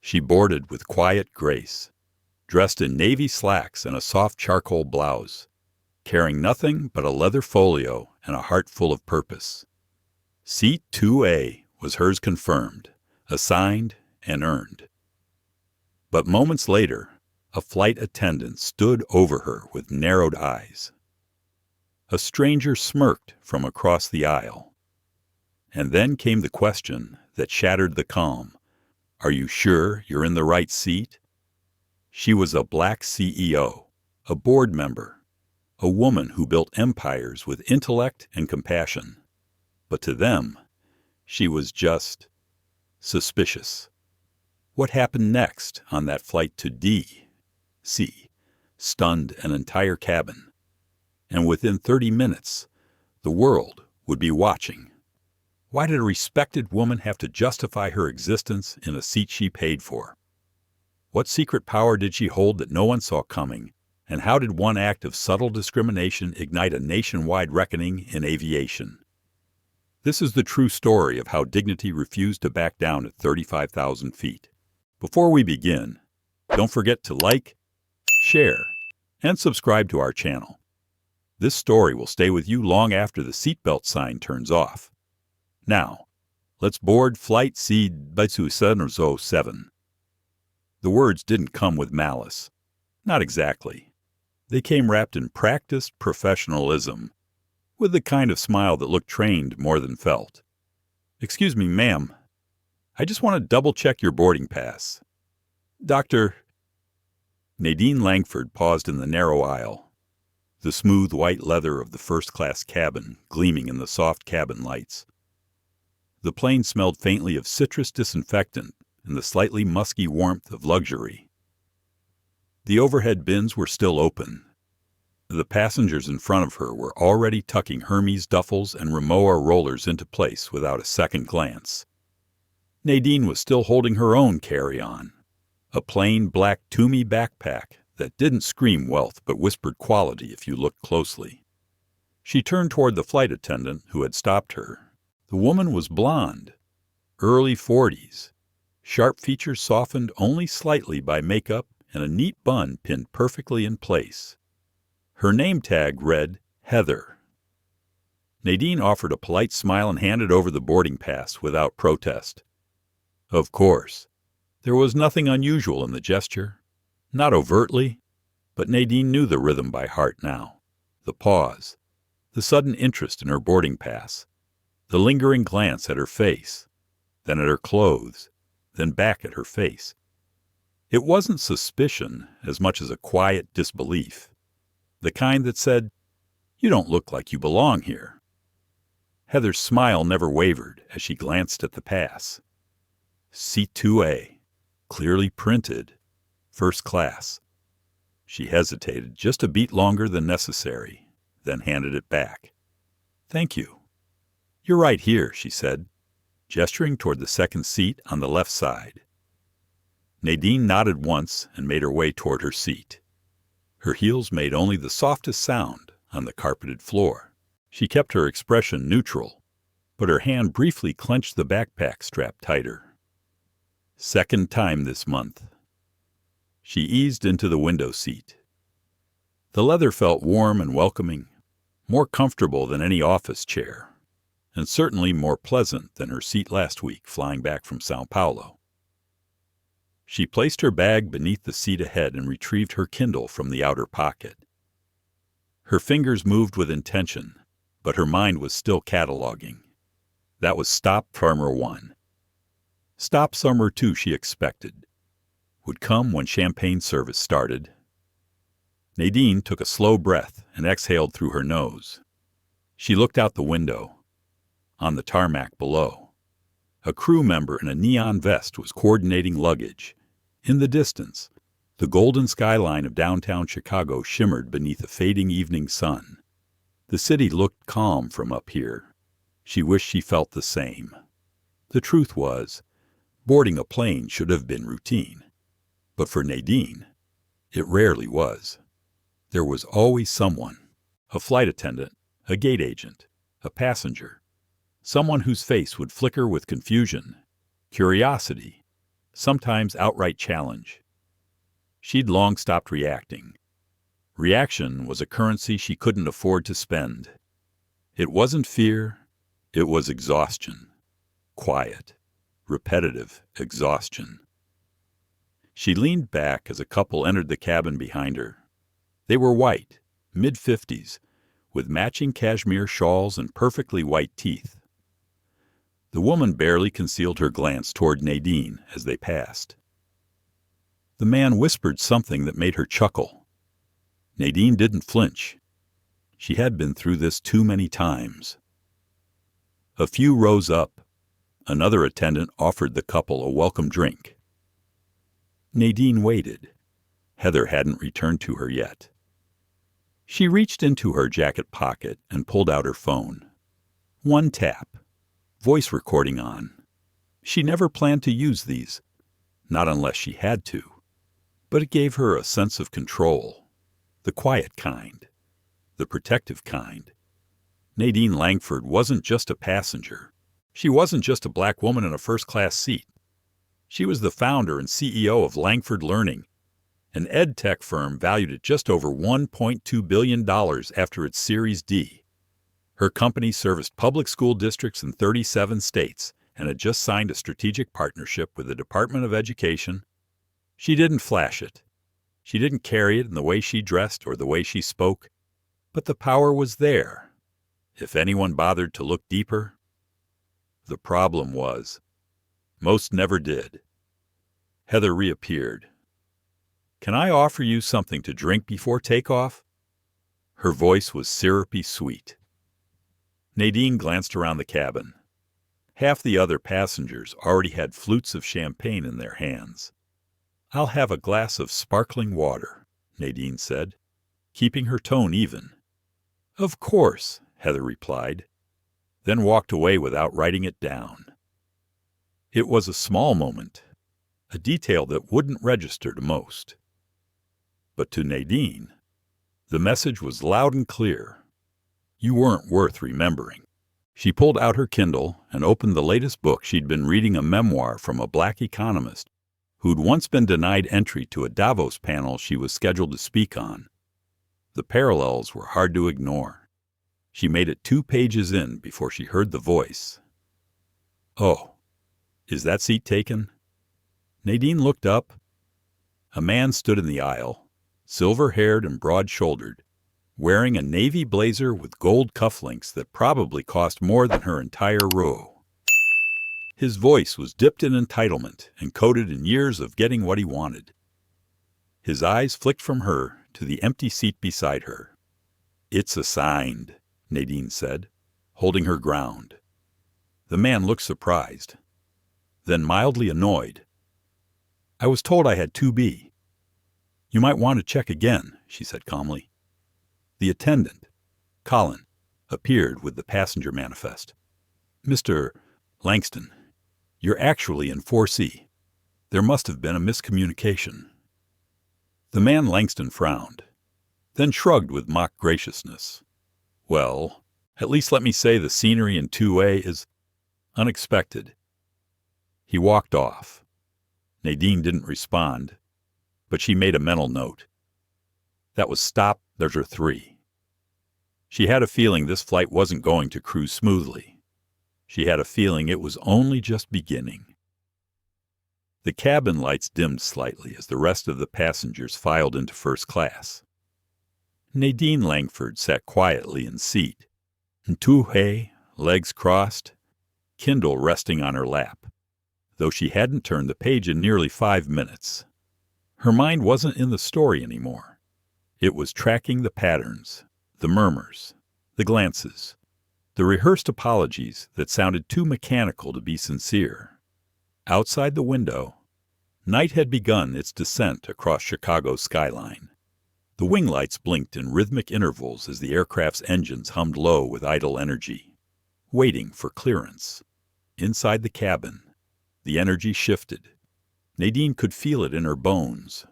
She boarded with quiet grace, dressed in navy slacks and a soft charcoal blouse, carrying nothing but a leather folio and a heart full of purpose. Seat 2A was hers, confirmed, assigned, and earned. But moments later, a flight attendant stood over her with narrowed eyes. A stranger smirked from across the aisle. And then came the question that shattered the calm. Are you sure you're in the right seat? She was a black CEO, a board member, a woman who built empires with intellect and compassion. But to them, she was just suspicious. What happened next on that flight to D.C. stunned an entire cabin. And within 30 minutes, the world would be watching. Why did a respected woman have to justify her existence in a seat she paid for? What secret power did she hold that no one saw coming? And how did one act of subtle discrimination ignite a nationwide reckoning in aviation? This is the true story of how dignity refused to back down at 35,000 feet. Before we begin, don't forget to like, share, and subscribe to our channel. This story will stay with you long after the seatbelt sign turns off. Now, let's board Flight CW707. The words didn't come with malice. Not exactly. They came wrapped in practiced professionalism, with the kind of smile that looked trained more than felt. Excuse me, ma'am. I just want to double-check your boarding pass. Dr. Nadine Langford paused in the narrow aisle, the smooth white leather of the first-class cabin gleaming in the soft cabin lights. The plane smelled faintly of citrus disinfectant and the slightly musky warmth of luxury. The overhead bins were still open. The passengers in front of her were already tucking Hermes duffels and Rimowa rollers into place without a second glance. Nadine was still holding her own carry-on, a plain black Toomey backpack that didn't scream wealth but whispered quality if you looked closely. She turned toward the flight attendant who had stopped her. The woman was blonde, early 40s, sharp features softened only slightly by makeup and a neat bun pinned perfectly in place. Her name tag read Heather. Nadine offered a polite smile and handed over the boarding pass without protest. Of course, there was nothing unusual in the gesture. Not overtly, but Nadine knew the rhythm by heart now. The pause, the sudden interest in her boarding pass, the lingering glance at her face, then at her clothes, then back at her face. It wasn't suspicion as much as a quiet disbelief, the kind that said, "You don't look like you belong here." Heather's smile never wavered as she glanced at the pass. Seat 2A, clearly printed, first class. She hesitated just a beat longer than necessary, then handed it back. "Thank you." "You're right here," she said, gesturing toward the second seat on the left side. Nadine nodded once and made her way toward her seat. Her heels made only the softest sound on the carpeted floor. She kept her expression neutral, but her hand briefly clenched the backpack strap tighter. Second time this month. She eased into the window seat. The leather felt warm and welcoming, more comfortable than any office chair, and certainly more pleasant than her seat last week flying back from Sao Paulo. She placed her bag beneath the seat ahead and retrieved her Kindle from the outer pocket. Her fingers moved with intention, but her mind was still cataloging. That was stop Farmer 1. Stop Summer 2 she expected would come when champagne service started. Nadine took a slow breath and exhaled through her nose. She looked out the window. On the tarmac below, a crew member in a neon vest was coordinating luggage. In the distance, the golden skyline of downtown Chicago shimmered beneath a fading evening sun. The city looked calm from up here. She wished she felt the same. The truth was, boarding a plane should have been routine. But for Nadine, it rarely was. There was always someone, a flight attendant, a gate agent, a passenger, someone whose face would flicker with confusion, curiosity, sometimes outright challenge. She'd long stopped reacting. Reaction was a currency she couldn't afford to spend. It wasn't fear, it was exhaustion. Quiet, repetitive exhaustion. She leaned back as a couple entered the cabin behind her. They were white, mid-50s, with matching cashmere shawls and perfectly white teeth. The woman barely concealed her glance toward Nadine as they passed. The man whispered something that made her chuckle. Nadine didn't flinch. She had been through this too many times. A few rose up. Another attendant offered the couple a welcome drink. Nadine waited. Heather hadn't returned to her yet. She reached into her jacket pocket and pulled out her phone. One tap. Voice recording on. She never planned to use these, not unless she had to. But it gave her a sense of control. The quiet kind. The protective kind. Nadine Langford wasn't just a passenger. She wasn't just a black woman in a first-class seat. She was the founder and CEO of Langford Learning, an ed tech firm valued at just over $1.2 billion after its Series D. Her company serviced public school districts in 37 states and had just signed a strategic partnership with the Department of Education. She didn't flash it. She didn't carry it in the way she dressed or the way she spoke. But the power was there. If anyone bothered to look deeper. The problem was, most never did. Heather reappeared. "Can I offer you something to drink before takeoff?" Her voice was syrupy sweet. Nadine glanced around the cabin. Half the other passengers already had flutes of champagne in their hands. "I'll have a glass of sparkling water," Nadine said, keeping her tone even. "Of course," Heather replied, then walked away without writing it down. It was a small moment, a detail that wouldn't register to most. But to Nadine, the message was loud and clear. You weren't worth remembering. She pulled out her Kindle and opened the latest book she'd been reading, a memoir from a black economist who'd once been denied entry to a Davos panel she was scheduled to speak on. The parallels were hard to ignore. She made it 2 pages in before she heard the voice. "Oh, is that seat taken?" Nadine looked up. A man stood in the aisle, silver-haired and broad-shouldered, wearing a navy blazer with gold cufflinks that probably cost more than her entire row. His voice was dipped in entitlement and coated in years of getting what he wanted. His eyes flicked from her to the empty seat beside her. "It's assigned," Nadine said, holding her ground. The man looked surprised, then mildly annoyed. "I was told I had 2B. "You might want to check again," she said calmly. The attendant, Colin, appeared with the passenger manifest. "Mr. Langston, you're actually in 4C. There must have been a miscommunication." The man Langston frowned, then shrugged with mock graciousness. "Well, at least let me say the scenery in 2A is unexpected." He walked off. Nadine didn't respond, but she made a mental note. That was stop, there's her 3. She had a feeling this flight wasn't going to cruise smoothly. She had a feeling it was only just beginning. The cabin lights dimmed slightly as the rest of the passengers filed into first class. Nadine Langford sat quietly in seat, Ntuhe, legs crossed, Kindle resting on her lap, though she hadn't turned the page in nearly 5 minutes. Her mind wasn't in the story anymore. It was tracking the patterns, the murmurs, the glances, the rehearsed apologies that sounded too mechanical to be sincere. Outside the window, night had begun its descent across Chicago's skyline. The wing lights blinked in rhythmic intervals as the aircraft's engines hummed low with idle energy, waiting for clearance. Inside the cabin, the energy shifted. Nadine could feel it in her bones.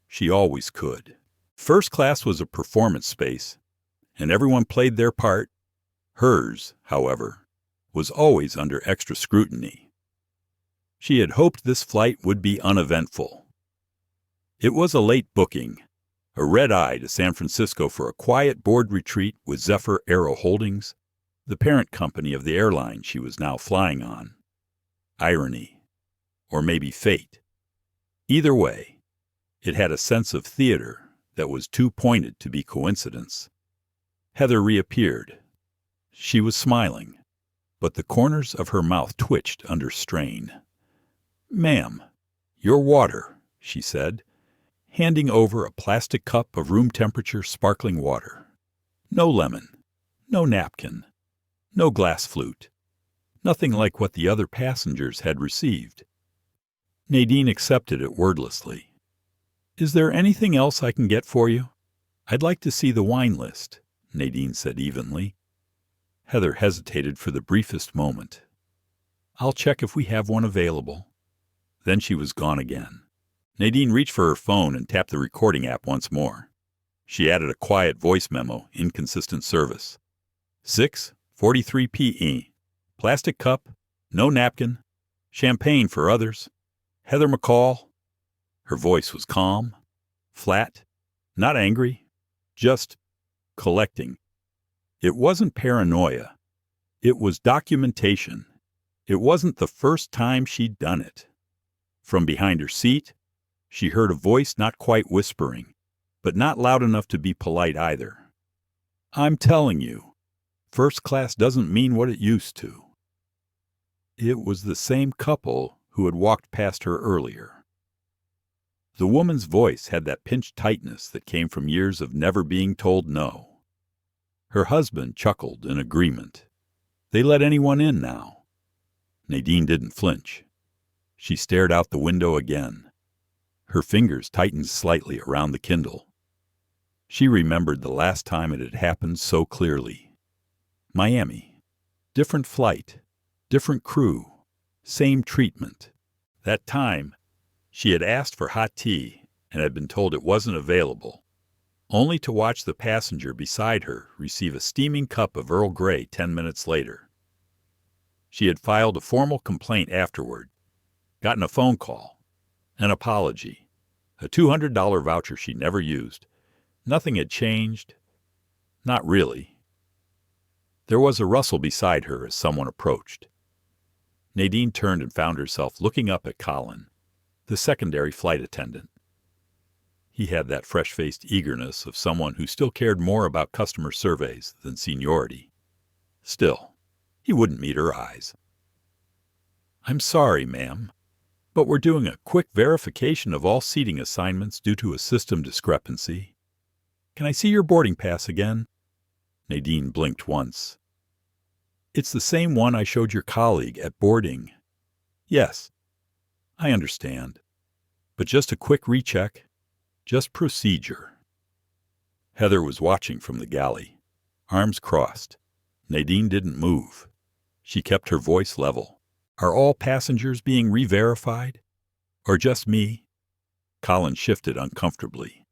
She always could. First class was a performance space, and everyone played their part. Hers, however, was always under extra scrutiny. She had hoped this flight would be uneventful. It was a late booking, a red-eye to San Francisco for a quiet board retreat with Zephyr Aero Holdings, the parent company of the airline she was now flying on. Irony, or maybe fate. Either way, it had a sense of theater that was too pointed to be coincidence. Heather reappeared. She was smiling, but the corners of her mouth twitched under strain. "Ma'am, your water," she said, handing over a plastic cup of room-temperature sparkling water. No lemon, no napkin, no glass flute, nothing like what the other passengers had received. Nadine accepted it wordlessly. "Is there anything else I can get for you? I'd like to see the wine list," Nadine said evenly. Heather hesitated for the briefest moment. "I'll check if we have one available." Then she was gone again. Nadine reached for her phone and tapped the recording app once more. She added a quiet voice memo, inconsistent service. 6:43 p.m. Plastic cup, no napkin, champagne for others. Heather McCall. Her voice was calm, flat, not angry, just collecting. It wasn't paranoia. It was documentation. It wasn't the first time she'd done it. From behind her seat, she heard a voice not quite whispering, but not loud enough to be polite either. "I'm telling you, first class doesn't mean what it used to." It was the same couple who had walked past her earlier. The woman's voice had that pinched tightness that came from years of never being told no. Her husband chuckled in agreement. They let anyone in now. Nadine didn't flinch. She stared out the window again. Her fingers tightened slightly around the Kindle. She remembered the last time it had happened so clearly. Miami. Different flight. Different crew. Same treatment. That time, she had asked for hot tea and had been told it wasn't available, only to watch the passenger beside her receive a steaming cup of Earl Grey 10 minutes later. She had filed a formal complaint afterward, gotten a phone call, an apology, a $200 voucher she never used. Nothing had changed. Not really. There was a rustle beside her as someone approached. Nadine turned and found herself looking up at Colin, the secondary flight attendant. He had that fresh-faced eagerness of someone who still cared more about customer surveys than seniority. Still, he wouldn't meet her eyes. "I'm sorry, ma'am, but we're doing a quick verification of all seating assignments due to a system discrepancy. Can I see your boarding pass again?" Nadine blinked once. "It's the same one I showed your colleague at boarding." "Yes, I understand. But just a quick recheck. Just procedure." Heather was watching from the galley, arms crossed. Nadine didn't move. She kept her voice level. "Are all passengers being re-verified? Or just me?" Colin shifted uncomfortably.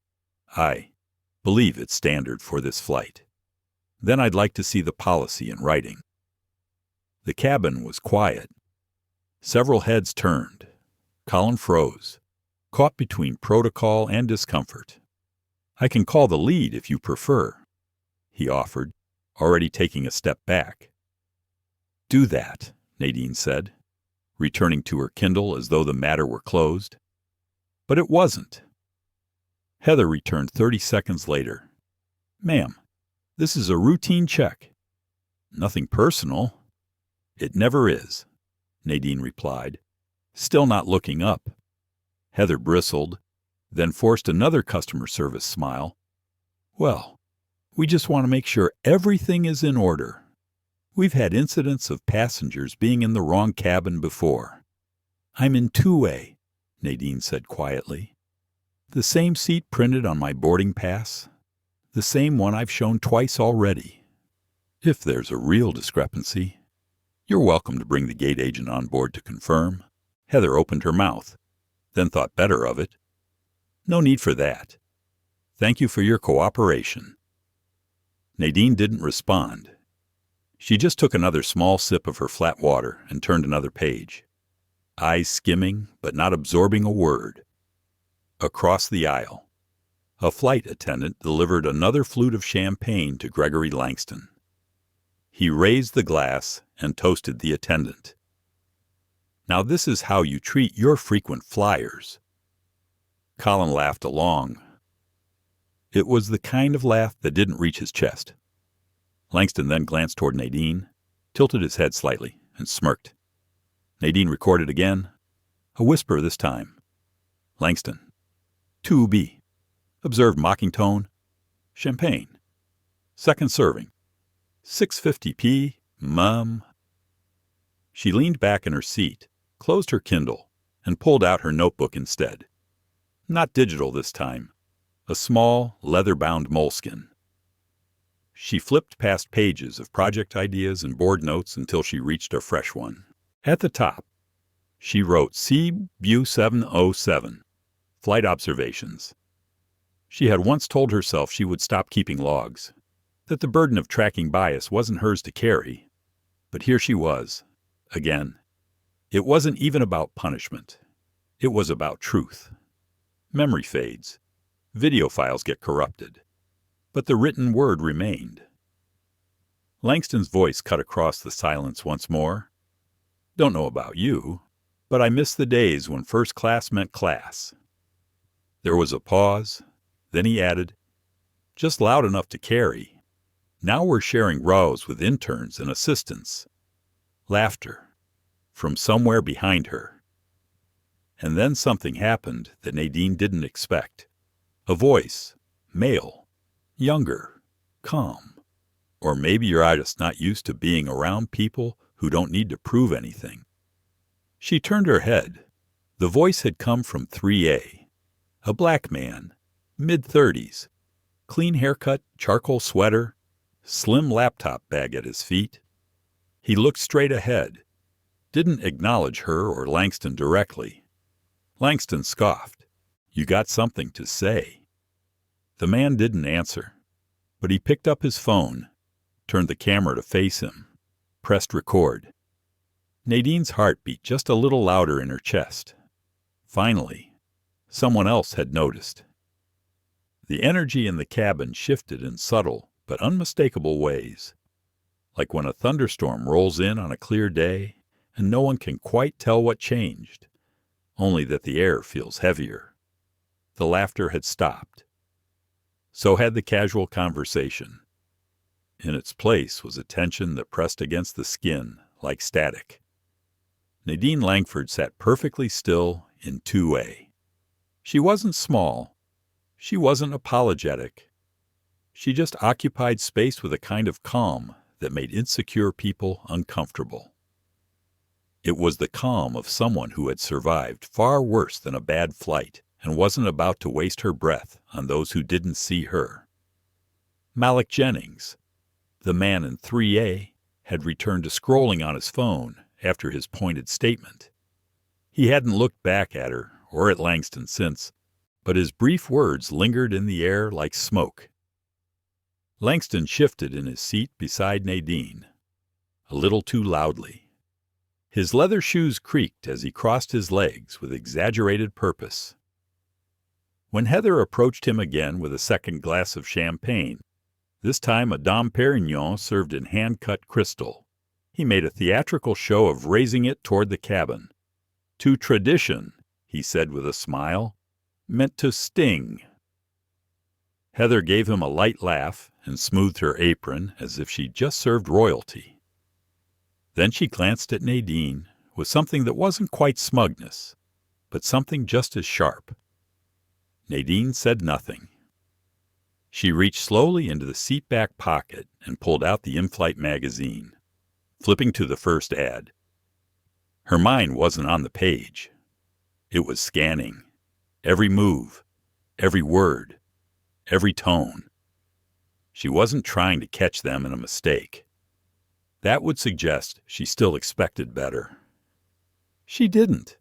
"I believe it's standard for this flight. Then I'd like to see the policy in writing." The cabin was quiet. Several heads turned. Colin froze, caught between protocol and discomfort. "I can call the lead if you prefer," he offered, already taking a step back. "Do that," Nadine said, returning to her Kindle as though the matter were closed. But it wasn't. Heather returned 30 seconds later. "Ma'am, this is a routine check." "Nothing personal." "It never is," Nadine replied, still not looking up. Heather bristled, then forced another customer service smile. "Well, we just want to make sure everything is in order. We've had incidents of passengers being in the wrong cabin before." "I'm in 2A, Nadine said quietly. "The same seat printed on my boarding pass. The same one I've shown twice already. If there's a real discrepancy, you're welcome to bring the gate agent on board to confirm." Heather opened her mouth, then thought better of it. "No need for that. Thank you for your cooperation." Nadine didn't respond. She just took another small sip of her flat water and turned another page. eyes skimming but not absorbing a word. Across the aisle, a flight attendant delivered another flute of champagne to Gregory Langston. He raised the glass and toasted the attendant. "Now this is how you treat your frequent flyers." Colin laughed along. It was the kind of laugh that didn't reach his chest. Langston then glanced toward Nadine, tilted his head slightly, and smirked. Nadine recorded again, a whisper this time. Langston, 2B. Observed mocking tone. Champagne. Second serving. 650p, mum. She leaned back in her seat, closed her Kindle, and pulled out her notebook instead. Not digital this time. A small, leather-bound moleskin. She flipped past pages of project ideas and board notes until she reached a fresh one. At the top, she wrote CW707, Flight Observations. She had once told herself she would stop keeping logs, that the burden of tracking bias wasn't hers to carry. But here she was, again. It wasn't even about punishment. It was about truth. Memory fades. Video files get corrupted. But the written word remained. Langston's voice cut across the silence once more. "Don't know about you, but I miss the days when first class meant class." There was a pause. Then he added, "Just loud enough to carry. Now we're sharing rows with interns and assistants." Laughter from somewhere behind her. And then something happened that Nadine didn't expect. A voice, male, younger, calm. Or maybe you're just not used to being around people who don't need to prove anything. She turned her head. The voice had come from 3A. A black man, mid-30s, clean haircut, charcoal sweater, slim laptop bag at his feet. He looked straight ahead, didn't acknowledge her or Langston directly. Langston scoffed. "You got something to say." The man didn't answer, but he picked up his phone, turned the camera to face him, pressed record. Nadine's heart beat just a little louder in her chest. Finally, someone else had noticed. The energy in the cabin shifted in subtle but unmistakable ways, like when a thunderstorm rolls in on a clear day and no one can quite tell what changed, only that the air feels heavier. The laughter had stopped. So had the casual conversation. In its place was a tension that pressed against the skin like static. Nadine Langford sat perfectly still in 2A. She wasn't small. She wasn't apologetic. She just occupied space with a kind of calm that made insecure people uncomfortable. It was the calm of someone who had survived far worse than a bad flight and wasn't about to waste her breath on those who didn't see her. Malik Jennings, the man in 3A, had returned to scrolling on his phone after his pointed statement. He hadn't looked back at her or at Langston since, but his brief words lingered in the air like smoke. Langston shifted in his seat beside Nadine, a little too loudly. His leather shoes creaked as he crossed his legs with exaggerated purpose. When Heather approached him again with a second glass of champagne, this time a Dom Pérignon served in hand-cut crystal, he made a theatrical show of raising it toward the cabin. "To tradition," he said with a smile, "meant to sting." Heather gave him a light laugh and smoothed her apron as if she'd just served royalty. Then she glanced at Nadine with something that wasn't quite smugness, but something just as sharp. Nadine said nothing. She reached slowly into the seat-back pocket and pulled out the in-flight magazine, flipping to the first ad. Her mind wasn't on the page. It was scanning. Every move, every word, every tone. She wasn't trying to catch them in a mistake. That would suggest she still expected better. She didn't.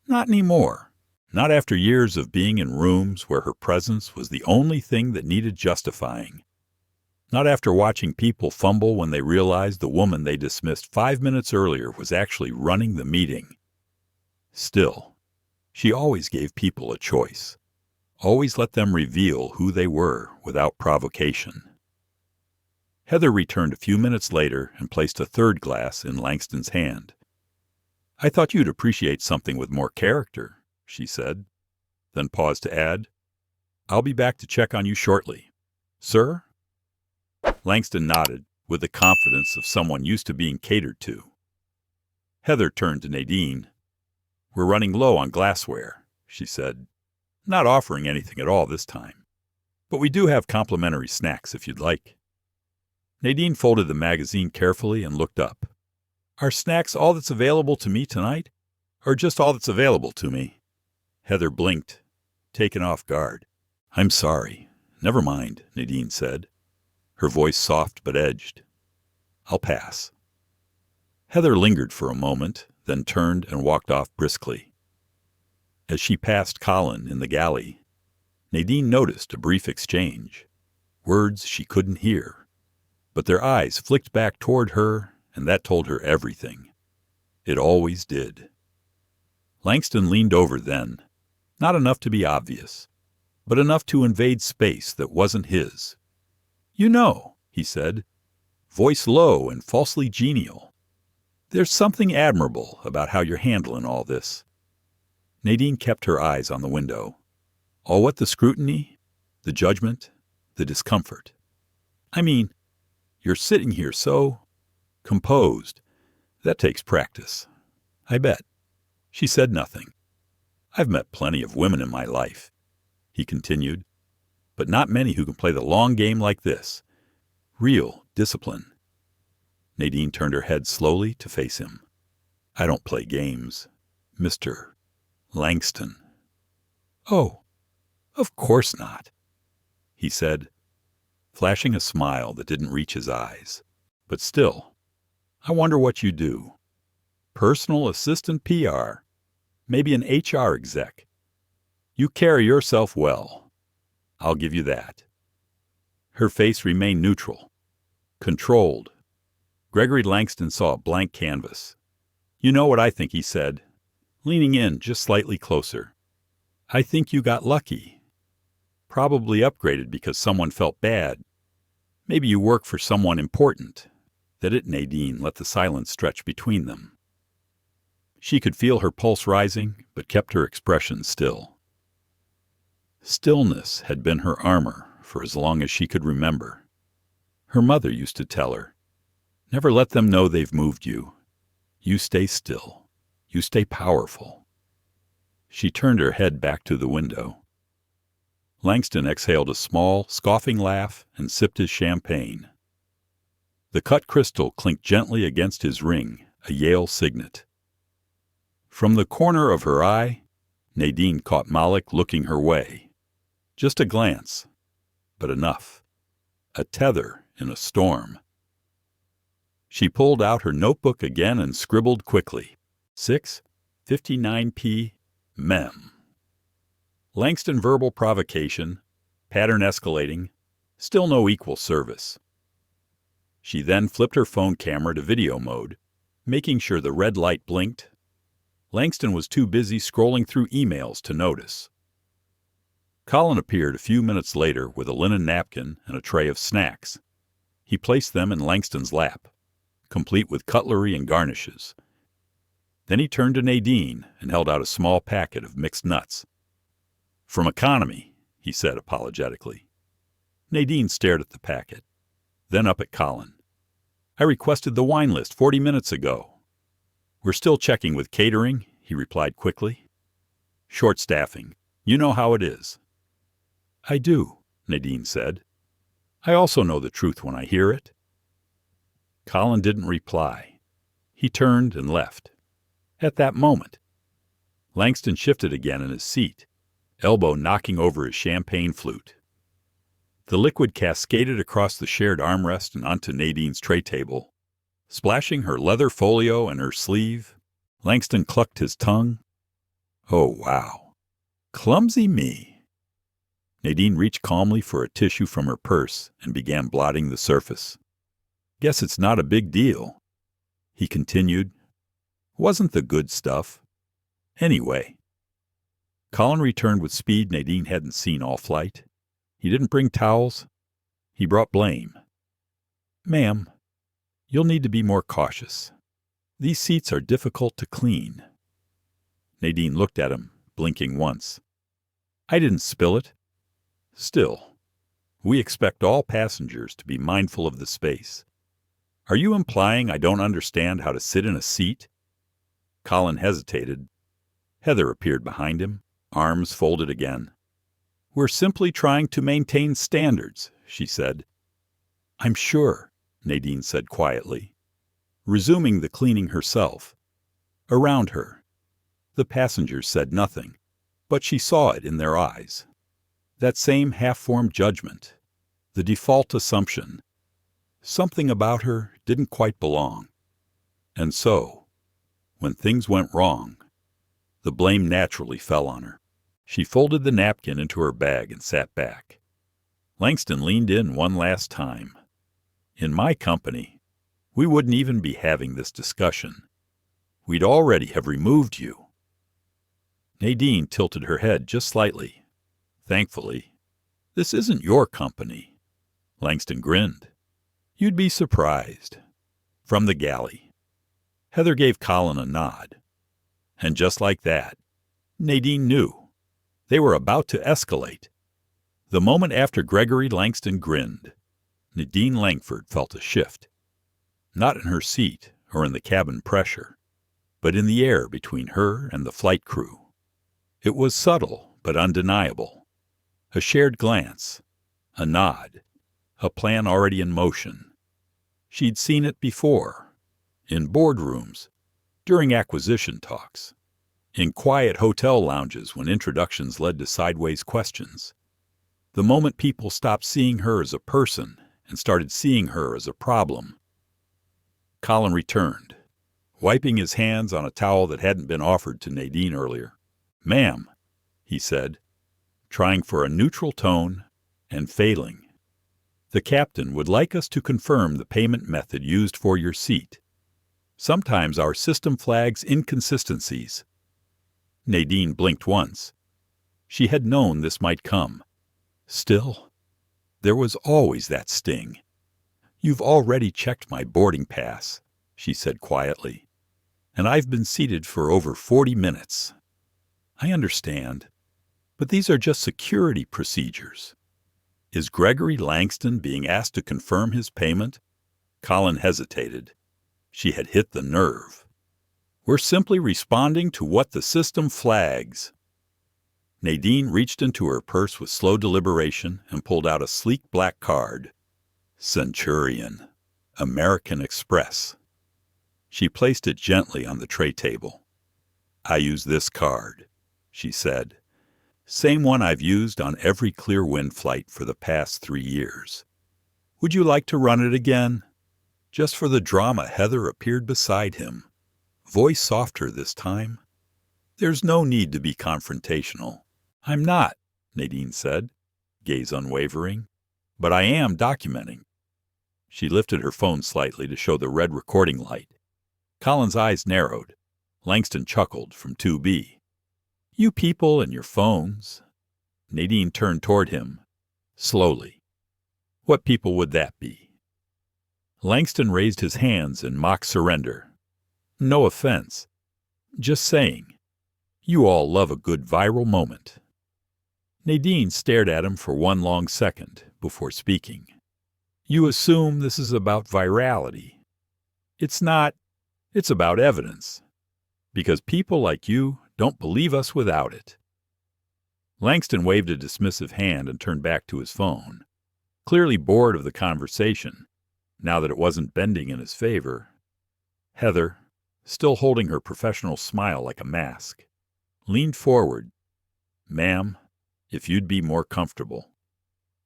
Not anymore. Not after years of being in rooms where her presence was the only thing that needed justifying. Not after watching people fumble when they realized the woman they dismissed 5 minutes earlier was actually running the meeting. Still, she always gave people a choice. Always let them reveal who they were without provocation. Heather returned a few minutes later and placed a third glass in Langston's hand. "I thought you'd appreciate something with more character," she said, then paused to add, "I'll be back to check on you shortly. Sir?" Langston nodded with the confidence of someone used to being catered to. Heather turned to Nadine. "We're running low on glassware," she said, not offering anything at all this time. "But we do have complimentary snacks if you'd like." Nadine folded the magazine carefully and looked up. "Are snacks all that's available to me tonight? Or just all that's available to me?" Heather blinked, taken off guard. "I'm sorry. Never mind," Nadine said, her voice soft but edged. "I'll pass." Heather lingered for a moment, then turned and walked off briskly. As she passed Colin in the galley, Nadine noticed a brief exchange, words she couldn't hear. But their eyes flicked back toward her, and that told her everything. It always did. Langston leaned over then, not enough to be obvious, but enough to invade space that wasn't his. "You know," he said, voice low and falsely genial, "there's something admirable about how you're handling all this." Nadine kept her eyes on the window. "All what the scrutiny, the judgment, the discomfort. I mean, you're sitting here so composed. That takes practice. I bet." She said nothing. "I've met plenty of women in my life," he continued, "but not many who can play the long game like this. Real discipline." Nadine turned her head slowly to face him. "I don't play games, Mr. Langston." "Oh, of course not," he said, flashing a smile that didn't reach his eyes. "But still, I wonder what you do. Personal assistant PR, maybe an HR exec. You carry yourself well. I'll give you that." Her face remained neutral, controlled. Gregory Langston saw a blank canvas. "You know what I think," he said, leaning in just slightly closer. "I think you got lucky. Probably upgraded because someone felt bad. Maybe you work for someone important." That it, Nadine let the silence stretch between them. She could feel her pulse rising, but kept her expression still. Stillness had been her armor for as long as she could remember. Her mother used to tell her, "Never let them know they've moved you. You stay still. You stay powerful." She turned her head back to the window. Langston exhaled a small, scoffing laugh and sipped his champagne. The cut crystal clinked gently against his ring, a Yale signet. From the corner of her eye, Nadine caught Malik looking her way. Just a glance, but enough. A tether in a storm. She pulled out her notebook again and scribbled quickly. 6:59 Mem. Langston verbal provocation, pattern escalating, still no equal service. She then flipped her phone camera to video mode, making sure the red light blinked. Langston was too busy scrolling through emails to notice. Colin appeared a few minutes later with a linen napkin and a tray of snacks. He placed them in Langston's lap, complete with cutlery and garnishes. Then he turned to Nadine and held out a small packet of mixed nuts. "From Economy," he said apologetically. Nadine stared at the packet, then up at Colin. "I requested the wine list 40 minutes ago." "We're still checking with catering," he replied quickly. "Short staffing. You know how it is." "I do," Nadine said. "I also know the truth when I hear it." Colin didn't reply. He turned and left. At that moment, Langston shifted again in his seat, elbow knocking over his champagne flute. The liquid cascaded across the shared armrest and onto Nadine's tray table. Splashing her leather folio and her sleeve, Langston clucked his tongue. "Oh, wow. Clumsy me." Nadine reached calmly for a tissue from her purse and began blotting the surface. "Guess it's not a big deal," he continued. "Wasn't the good stuff. Anyway, Colin returned with speed Nadine hadn't seen all flight. He didn't bring towels. He brought blame. "Ma'am, you'll need to be more cautious. These seats are difficult to clean." Nadine looked at him, blinking once. "I didn't spill it." "Still, we expect all passengers to be mindful of the space. Are you implying I don't understand how to sit in a seat?" Colin hesitated. Heather appeared behind him, arms folded again. "We're simply trying to maintain standards," she said. "I'm sure," Nadine said quietly, resuming the cleaning herself. Around her, the passengers said nothing, but she saw it in their eyes. That same half-formed judgment, the default assumption. Something about her didn't quite belong. And so, when things went wrong, the blame naturally fell on her. She folded the napkin into her bag and sat back. Langston leaned in one last time. "In my company, we wouldn't even be having this discussion. We'd already have removed you." Nadine tilted her head just slightly. "Thankfully, this isn't your company." Langston grinned. "You'd be surprised." From the galley, Heather gave Colin a nod. And just like that, Nadine knew. They were about to escalate. The moment after Gregory Langston grinned, Nadine Langford felt a shift. Not in her seat or in the cabin pressure, but in the air between her and the flight crew. It was subtle but undeniable. A shared glance, a nod, a plan already in motion. She'd seen it before, in boardrooms, during acquisition talks, in quiet hotel lounges when introductions led to sideways questions. The moment people stopped seeing her as a person and started seeing her as a problem. Colin returned, wiping his hands on a towel that hadn't been offered to Nadine earlier. "Ma'am," he said, trying for a neutral tone and failing. "The captain would like us to confirm the payment method used for your seat. Sometimes our system flags inconsistencies." Nadine blinked once. She had known this might come. Still, there was always that sting. "You've already checked my boarding pass," she said quietly, "and I've been seated for over 40 minutes. I understand, but these are just security procedures." Is Gregory Langston being asked to confirm his payment? Colin hesitated. She had hit the nerve. "We're simply responding to what the system flags." Nadine reached into her purse with slow deliberation and pulled out a sleek black card. Centurion, American Express. She placed it gently on the tray table. "I use this card," she said. "Same one I've used on every Clearwind flight for the past 3 years. Would you like to run it again?" Just for the drama, Heather appeared beside him, voice softer this time. "There's no need to be confrontational." "I'm not," Nadine said, gaze unwavering, "but I am documenting." She lifted her phone slightly to show the red recording light. Colin's eyes narrowed. Langston chuckled from 2B. "You people and your phones." Nadine turned toward him, slowly. "What people would that be?" Langston raised his hands in mock surrender. "No offense. Just saying, you all love a good viral moment." Nadine stared at him for one long second before speaking. "You assume this is about virality. It's not. It's about evidence. Because people like you don't believe us without it." Langston waved a dismissive hand and turned back to his phone, clearly bored of the conversation, now that it wasn't bending in his favor. Heather, still holding her professional smile like a mask, leaned forward. "Ma'am, if you'd be more comfortable.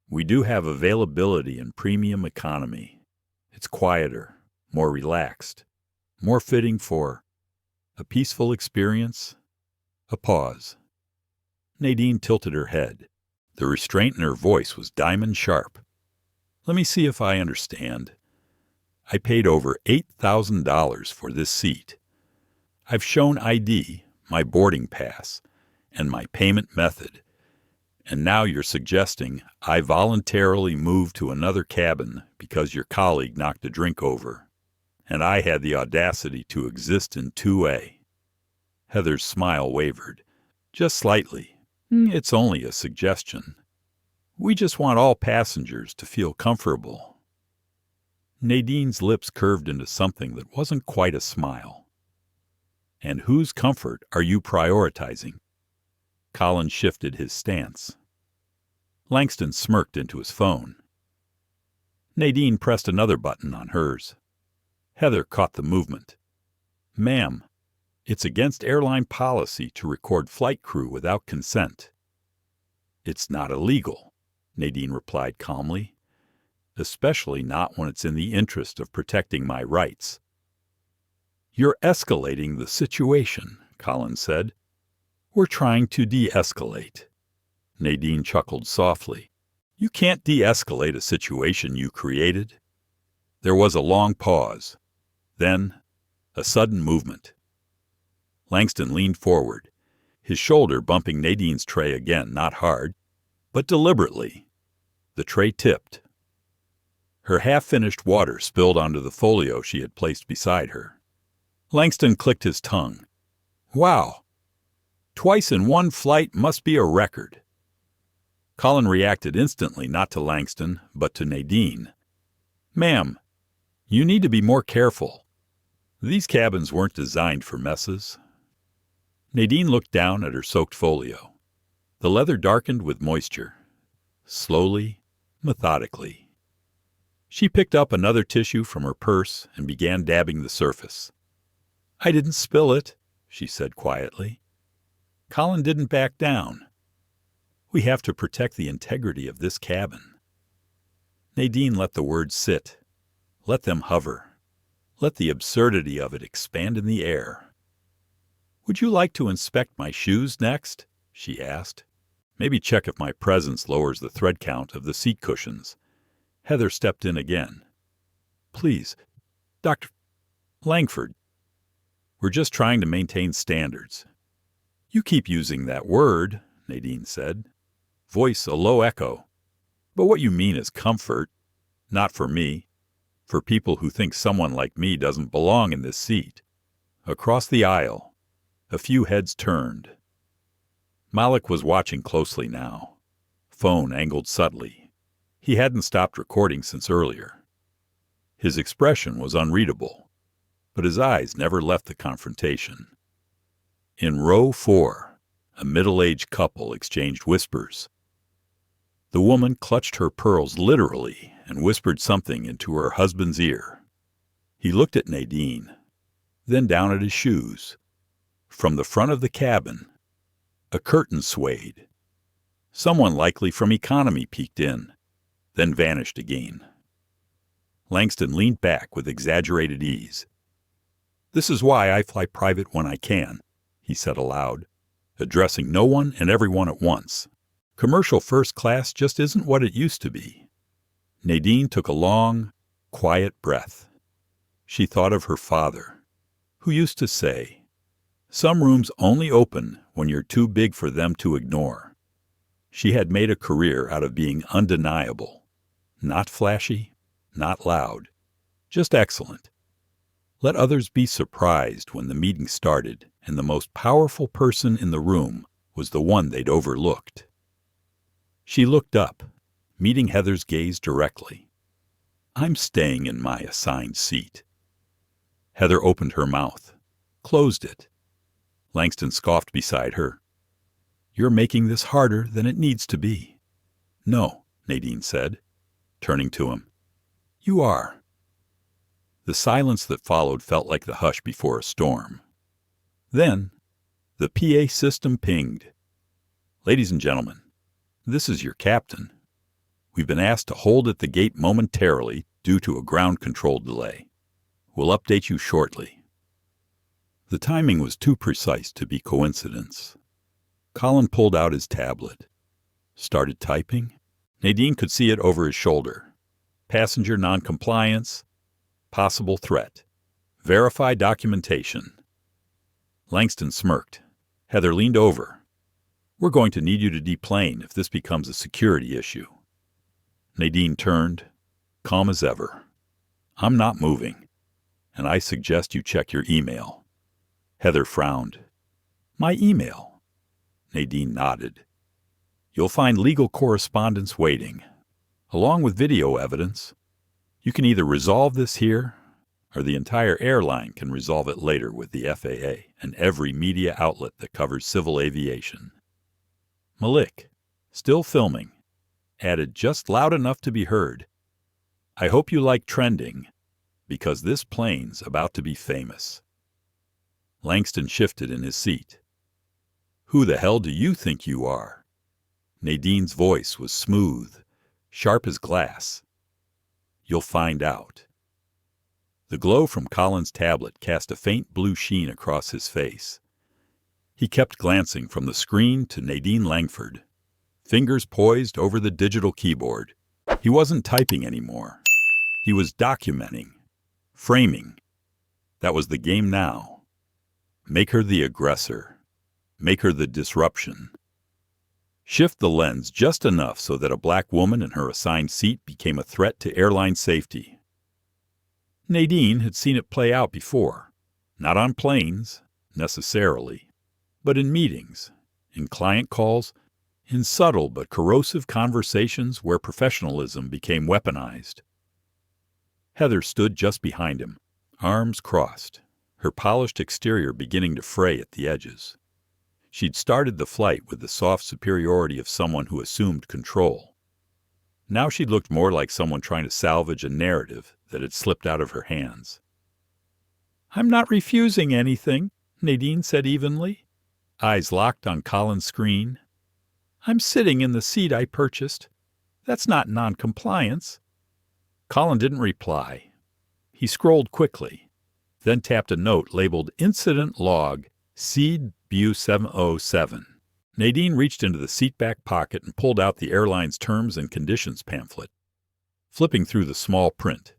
We do have availability in premium economy. It's quieter, more relaxed, more fitting for a peaceful experience." A pause. Nadine tilted her head. The restraint in her voice was diamond sharp. "Let me see if I understand. I paid over $8,000 for this seat. I've shown ID, my boarding pass, and my payment method. And now you're suggesting I voluntarily move to another cabin because your colleague knocked a drink over, and I had the audacity to exist in 2A. Heather's smile wavered. Just slightly. It's only a suggestion. We just want all passengers to feel comfortable. Nadine's lips curved into something that wasn't quite a smile. And whose comfort are you prioritizing? Colin shifted his stance. Langston smirked into his phone. Nadine pressed another button on hers. Heather caught the movement. Ma'am, it's against airline policy to record flight crew without consent. It's not illegal, Nadine replied calmly, especially not when it's in the interest of protecting my rights. You're escalating the situation, Colin said. We're trying to de-escalate. Nadine chuckled softly. You can't de-escalate a situation you created. There was a long pause. Then, a sudden movement. Langston leaned forward, his shoulder bumping Nadine's tray again, not hard, but deliberately. The tray tipped. Her half-finished water spilled onto the folio she had placed beside her. Langston clicked his tongue. Wow! Twice in one flight must be a record. Colin reacted instantly, not to Langston, but to Nadine. Ma'am, you need to be more careful. These cabins weren't designed for messes. Nadine looked down at her soaked folio. The leather darkened with moisture. Slowly, methodically. She picked up another tissue from her purse and began dabbing the surface. I didn't spill it, she said quietly. Colin didn't back down. We have to protect the integrity of this cabin. Nadine let the words sit. Let them hover. Let the absurdity of it expand in the air. Would you like to inspect my shoes next? She asked. Maybe check if my presence lowers the thread count of the seat cushions. Heather stepped in again. Please, Dr. Langford. We're just trying to maintain standards. You keep using that word, Nadine said. Voice a low echo. But what you mean is comfort. Not for me. For people who think someone like me doesn't belong in this seat. Across the aisle, a few heads turned. Malik was watching closely now. Phone angled subtly. He hadn't stopped recording since earlier. His expression was unreadable, but his eyes never left the confrontation. In row 4, a middle-aged couple exchanged whispers. The woman clutched her pearls literally and whispered something into her husband's ear. He looked at Nadine, then down at his shoes. From the front of the cabin, a curtain swayed. Someone likely from economy peeked in, then vanished again. Langston leaned back with exaggerated ease. This is why I fly private when I can, he said aloud, addressing no one and everyone at once. Commercial first class just isn't what it used to be. Nadine took a long, quiet breath. She thought of her father, who used to say, some rooms only open when you're too big for them to ignore. She had made a career out of being undeniable. Not flashy, not loud, just excellent. Let others be surprised when the meeting started and the most powerful person in the room was the one they'd overlooked. She looked up, meeting Heather's gaze directly. I'm staying in my assigned seat. Heather opened her mouth, closed it. Langston scoffed beside her. You're making this harder than it needs to be. No, Nadine said, turning to him. You are. The silence that followed felt like the hush before a storm. Then, the PA system pinged. Ladies and gentlemen, this is your captain. We've been asked to hold at the gate momentarily due to a ground control delay. We'll update you shortly. The timing was too precise to be coincidence. Colin pulled out his tablet. Started typing. Nadine could see it over his shoulder. Passenger noncompliance. Possible threat. Verify documentation. Langston smirked. Heather leaned over. "We're going to need you to deplane if this becomes a security issue." Nadine turned, calm as ever. "I'm not moving, and I suggest you check your email." Heather frowned. "My email?" Nadine nodded. "You'll find legal correspondence waiting, along with video evidence. You can either resolve this here, or the entire airline can resolve it later with the FAA and every media outlet that covers civil aviation." Malik, still filming, added just loud enough to be heard, "I hope you like trending, because this plane's about to be famous." Langston shifted in his seat. "Who the hell do you think you are?" Nadine's voice was smooth, sharp as glass. "You'll find out." The glow from Colin's tablet cast a faint blue sheen across his face. He kept glancing from the screen to Nadine Langford, fingers poised over the digital keyboard. He wasn't typing anymore. He was documenting, framing. That was the game now. Make her the aggressor. Make her the disruption. Shift the lens just enough so that a black woman in her assigned seat became a threat to airline safety. Nadine had seen it play out before, not on planes, necessarily, but in meetings, in client calls, in subtle but corrosive conversations where professionalism became weaponized. Heather stood just behind him, arms crossed, her polished exterior beginning to fray at the edges. She'd started the flight with the soft superiority of someone who assumed control. Now she looked more like someone trying to salvage a narrative that had slipped out of her hands. "I'm not refusing anything," Nadine said evenly, eyes locked on Colin's screen. "I'm sitting in the seat I purchased. That's not non-compliance." Colin didn't reply. He scrolled quickly, then tapped a note labeled Incident Log CW707. Nadine reached into the seatback pocket and pulled out the airline's terms and conditions pamphlet. Flipping through the small print,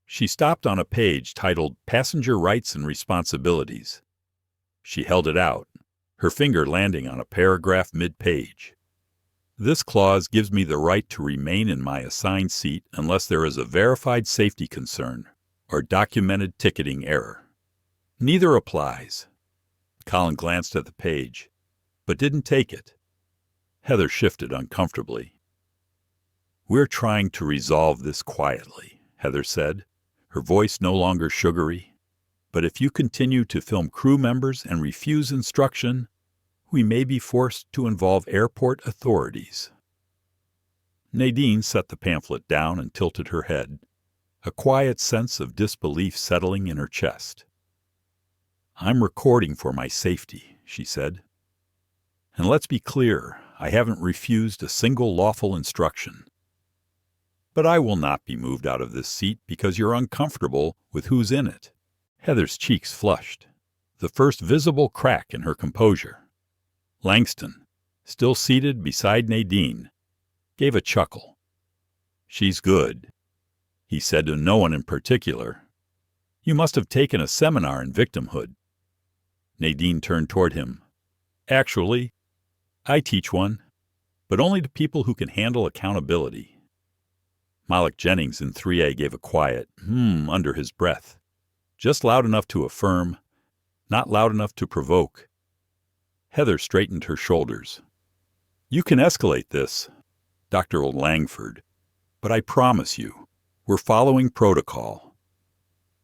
she stopped on a page titled Passenger Rights and Responsibilities. She held it out, her finger landing on a paragraph mid-page. "This clause gives me the right to remain in my assigned seat unless there is a verified safety concern or documented ticketing error. Neither applies." Colin glanced at the page, but didn't take it. Heather shifted uncomfortably. "We're trying to resolve this quietly," Heather said, her voice no longer sugary. "But if you continue to film crew members and refuse instruction, we may be forced to involve airport authorities." Nadine set the pamphlet down and tilted her head, a quiet sense of disbelief settling in her chest. "I'm recording for my safety," she said. "And let's be clear, I haven't refused a single lawful instruction. But I will not be moved out of this seat because you're uncomfortable with who's in it." Heather's cheeks flushed, the first visible crack in her composure. Langston, still seated beside Nadine, gave a chuckle. "She's good," he said to no one in particular. "You must have taken a seminar in victimhood." Nadine turned toward him. "Actually, I teach one, but only to people who can handle accountability." Malik Jennings in 3A gave a quiet under his breath, just loud enough to affirm, not loud enough to provoke. Heather straightened her shoulders. "You can escalate this, Dr. Langford, but I promise you, we're following protocol."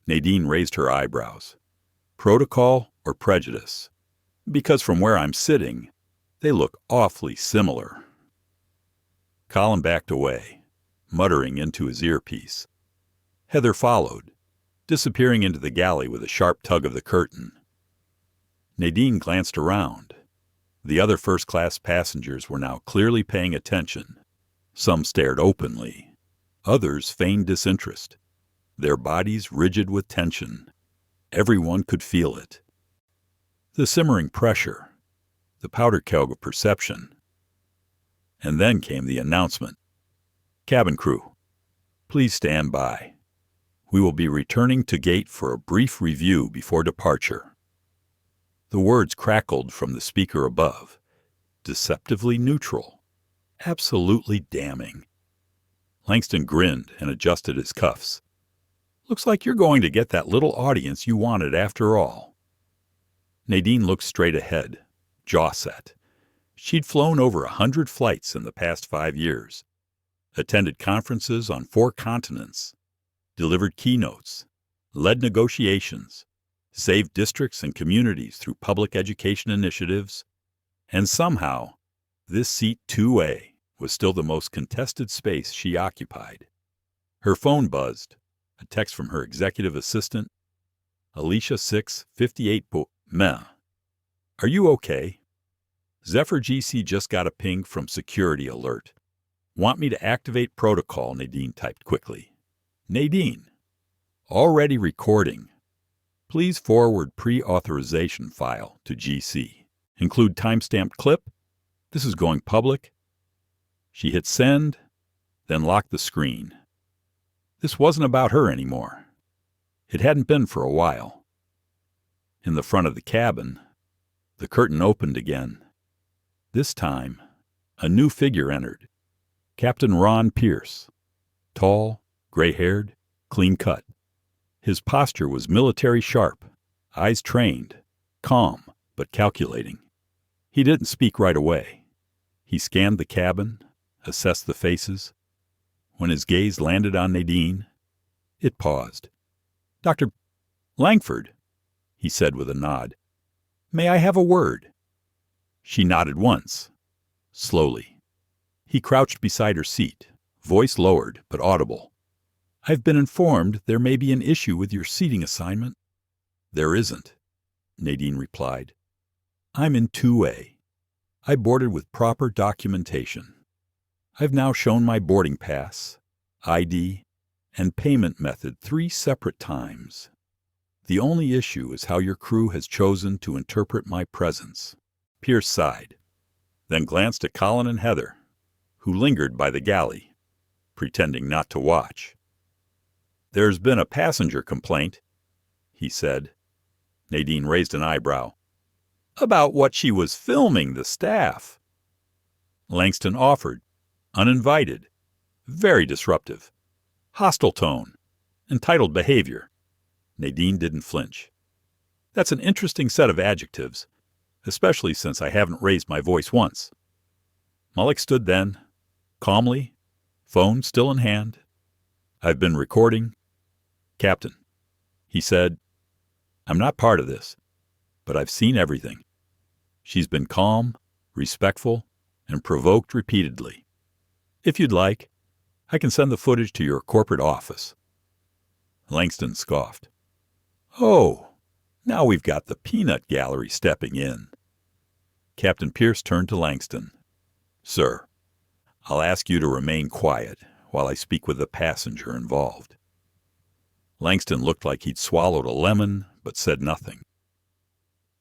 Nadine raised her eyebrows. "Protocol or prejudice? Because from where I'm sitting, they look awfully similar." Colin backed away, muttering into his earpiece. Heather followed, disappearing into the galley with a sharp tug of the curtain. Nadine glanced around. The other first-class passengers were now clearly paying attention. Some stared openly. Others feigned disinterest, their bodies rigid with tension. Everyone could feel it. The simmering pressure, the powder keg of perception. And then came the announcement. "Cabin crew, please stand by. We will be returning to gate for a brief review before departure." The words crackled from the speaker above. Deceptively neutral. Absolutely damning. Langston grinned and adjusted his cuffs. Looks like you're going to get that little audience you wanted after all. Nadine looked straight ahead, jaw set. She'd flown over 100 flights in the past 5 years, attended conferences on 4 continents, delivered keynotes, led negotiations, saved districts and communities through public education initiatives, and somehow, this seat 2A was still the most contested space she occupied. Her phone buzzed, a text from her executive assistant, Alicia 658 Meh. Are you okay? Zephyr GC just got a ping from security alert. Want me to activate protocol, Nadine typed quickly. Nadine. Already recording. Please forward pre-authorization file to GC. Include timestamped clip. This is going public. She hit send, then locked the screen. This wasn't about her anymore. It hadn't been for a while. In the front of the cabin, the curtain opened again. This time, a new figure entered. Captain Ron Pierce. Tall, gray-haired, clean-cut. His posture was military sharp, eyes trained, calm but calculating. He didn't speak right away. He scanned the cabin, assessed the faces. When his gaze landed on Nadine, it paused. Dr. Langford, he said with a nod. May I have a word? She nodded once, slowly. He crouched beside her seat, voice lowered but audible. I've been informed there may be an issue with your seating assignment. There isn't, Nadine replied. I'm in 2A. I boarded with proper documentation. I've now shown my boarding pass, ID, and payment method 3 separate times. The only issue is how your crew has chosen to interpret my presence. Pierce sighed, then glanced at Colin and Heather, who lingered by the galley, pretending not to watch. There's been a passenger complaint, he said. Nadine raised an eyebrow. About what she was filming the staff. Langston offered, uninvited, very disruptive, hostile tone, entitled behavior. Nadine didn't flinch. That's an interesting set of adjectives, especially since I haven't raised my voice once. Mullick stood then, calmly, phone still in hand. I've been recording. Captain, he said, I'm not part of this, but I've seen everything. She's been calm, respectful, and provoked repeatedly. If you'd like, I can send the footage to your corporate office. Langston scoffed. Oh, now we've got the peanut gallery stepping in. Captain Pierce turned to Langston. Sir, I'll ask you to remain quiet while I speak with the passenger involved. Langston looked like he'd swallowed a lemon, but said nothing.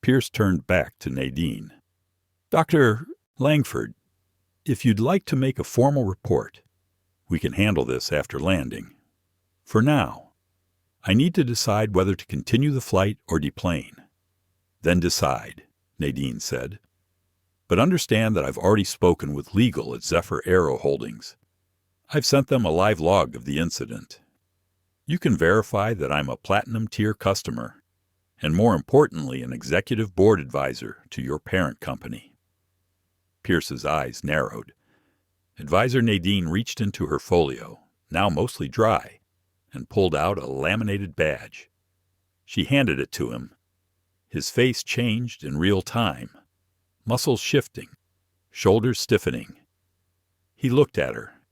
Pierce turned back to Nadine. Dr. Langford, if you'd like to make a formal report, we can handle this after landing. For now, I need to decide whether to continue the flight or deplane. Then decide, Nadine said. But understand that I've already spoken with legal at Zephyr Aero Holdings. I've sent them a live log of the incident. You can verify that I'm a platinum-tier customer, and more importantly, an executive board advisor to your parent company. Pierce's eyes narrowed. Advisor Nadine reached into her folio, now mostly dry, and pulled out a laminated badge. She handed it to him. His face changed in real time, muscles shifting, shoulders stiffening. He looked at her,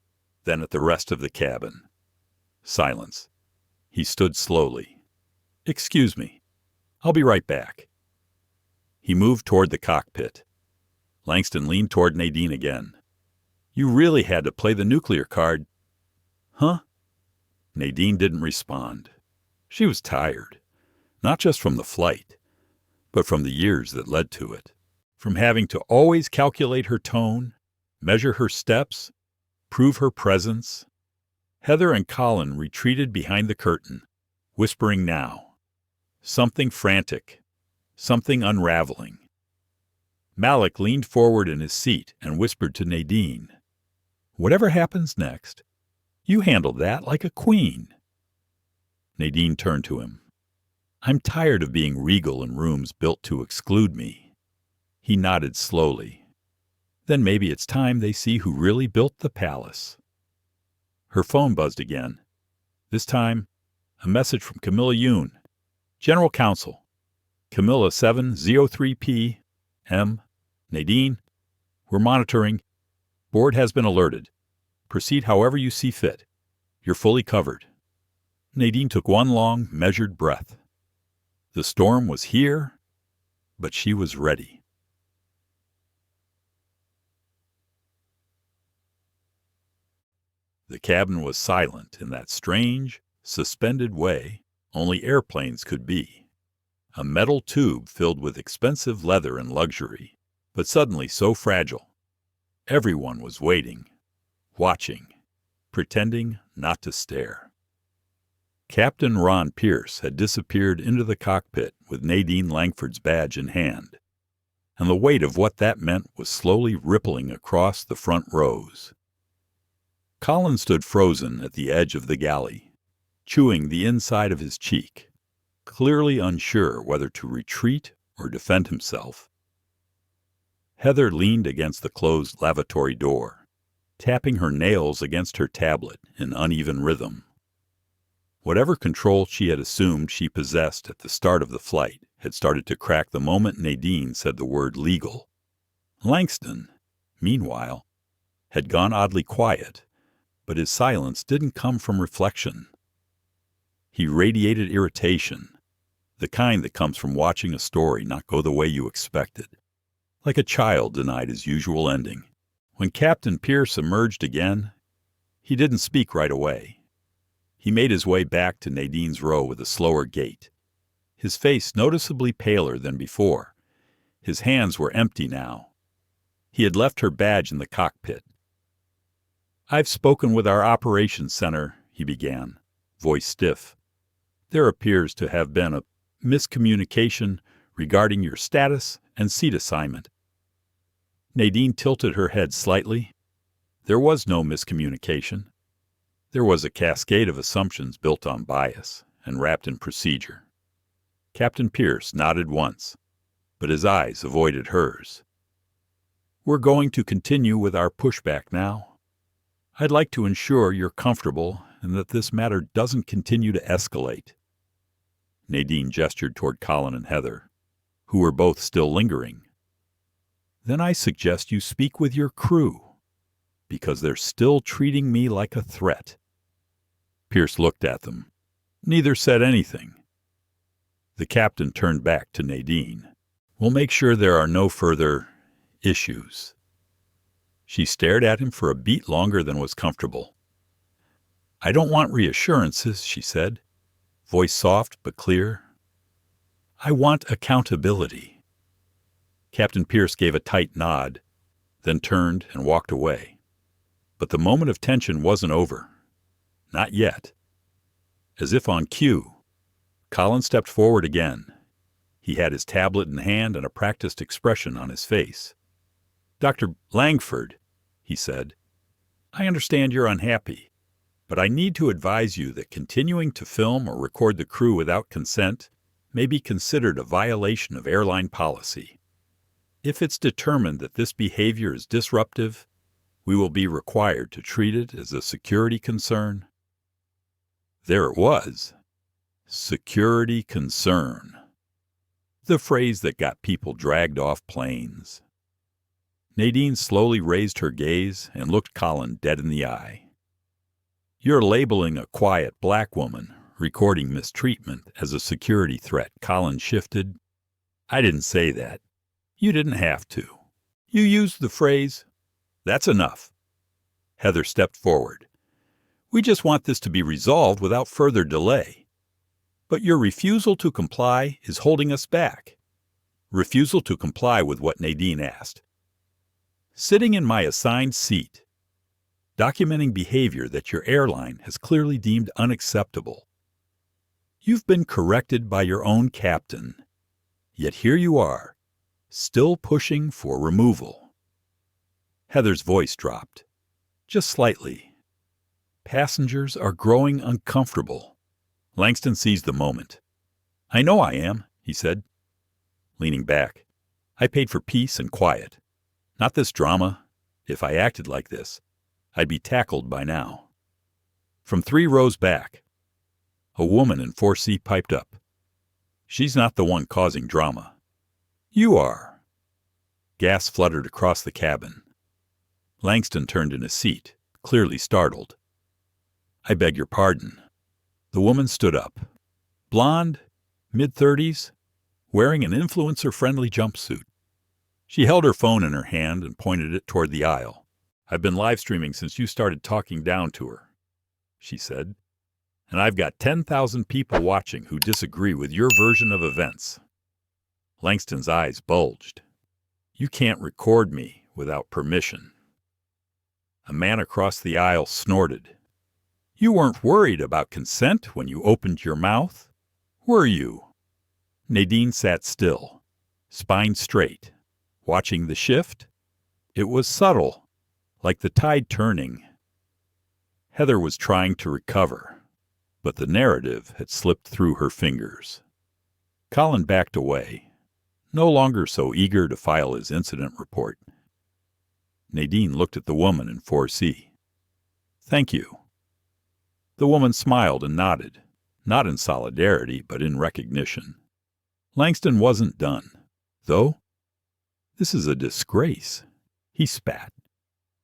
then at the rest of the cabin. Silence. He stood slowly. Excuse me. I'll be right back. He moved toward the cockpit. Langston leaned toward Nadine again. You really had to play the nuclear card. Huh? Nadine didn't respond. She was tired, not just from the flight, but from the years that led to it, from having to always calculate her tone, measure her steps, prove her presence. Heather and Colin retreated behind the curtain, whispering now. Something frantic, something unraveling. Malik leaned forward in his seat and whispered to Nadine, "Whatever happens next, you handle that like a queen." Nadine turned to him. "I'm tired of being regal in rooms built to exclude me." He nodded slowly. "Then maybe it's time they see who really built the palace." Her phone buzzed again. This time, a message from Camilla Yoon, General Counsel. Camilla 703P, M. Nadine, we're monitoring. Board has been alerted. Proceed however you see fit. You're fully covered. Nadine took one long, measured breath. The storm was here, but she was ready. The cabin was silent in that strange, suspended way only airplanes could be. A metal tube filled with expensive leather and luxury, but suddenly so fragile. Everyone was waiting, watching, pretending not to stare. Captain Ron Pierce had disappeared into the cockpit with Nadine Langford's badge in hand, and the weight of what that meant was slowly rippling across the front rows. Colin stood frozen at the edge of the galley, chewing the inside of his cheek, clearly unsure whether to retreat or defend himself. Heather leaned against the closed lavatory door, tapping her nails against her tablet in uneven rhythm. Whatever control she had assumed she possessed at the start of the flight had started to crack the moment Nadine said the word legal. Langston, meanwhile, had gone oddly quiet, but his silence didn't come from reflection. He radiated irritation, the kind that comes from watching a story not go the way you expected, like a child denied his usual ending. When Captain Pierce emerged again, he didn't speak right away. He made his way back to Nadine's row with a slower gait, his face noticeably paler than before. His hands were empty now. He had left her badge in the cockpit. "I've spoken with our operations center," he began, voice stiff. "There appears to have been a miscommunication regarding your status and seat assignment." Nadine tilted her head slightly. There was no miscommunication. There was a cascade of assumptions built on bias and wrapped in procedure. Captain Pierce nodded once, but his eyes avoided hers. "We're going to continue with our pushback now. I'd like to ensure you're comfortable and that this matter doesn't continue to escalate." Nadine gestured toward Colin and Heather, who were both still lingering. "Then I suggest you speak with your crew, because they're still treating me like a threat." Pierce looked at them. Neither said anything. The captain turned back to Nadine. "We'll make sure there are no further issues." She stared at him for a beat longer than was comfortable. "I don't want reassurances," she said, voice soft but clear. "I want accountability." Captain Pierce gave a tight nod, then turned and walked away. But the moment of tension wasn't over. Not yet. As if on cue, Colin stepped forward again. He had his tablet in hand and a practiced expression on his face. "Dr. Langford," he said, "I understand you're unhappy, but I need to advise you that continuing to film or record the crew without consent may be considered a violation of airline policy. If it's determined that this behavior is disruptive, we will be required to treat it as a security concern." There it was. Security concern. The phrase that got people dragged off planes. Nadine slowly raised her gaze and looked Colin dead in the eye. "You're labeling a quiet black woman recording mistreatment as a security threat," Colin shifted. "I didn't say that. You didn't have to. You used the phrase. That's enough." Heather stepped forward. "We just want this to be resolved without further delay. But your refusal to comply is holding us back." Refusal to comply with what Nadine asked. "Sitting in my assigned seat, documenting behavior that your airline has clearly deemed unacceptable. You've been corrected by your own captain, Yet here you are, still pushing for removal. Heather's voice dropped, just slightly. Passengers are growing uncomfortable. Langston seized the moment. I know I am, he said, leaning back. I paid for peace and quiet. Not this drama. If I acted like this, I'd be tackled by now. From 3 rows back, a woman in 4C piped up. She's not the one causing drama. You are. Gas fluttered across the cabin. Langston turned in his seat, clearly startled. I beg your pardon. The woman stood up. Blonde, mid-30s, wearing an influencer-friendly jumpsuit. She held her phone in her hand and pointed it toward the aisle. I've been live streaming since you started talking down to her, she said. And I've got 10,000 people watching who disagree with your version of events. Langston's eyes bulged. You can't record me without permission. A man across the aisle snorted. You weren't worried about consent when you opened your mouth, were you? Nadine sat still, spine straight, watching the shift. It was subtle, like the tide turning. Heather was trying to recover, but the narrative had slipped through her fingers. Colin backed away, no longer so eager to file his incident report. Nadine looked at the woman in 4C. Thank you. The woman smiled and nodded, not in solidarity, but in recognition. Langston wasn't done, though. This is a disgrace, he spat.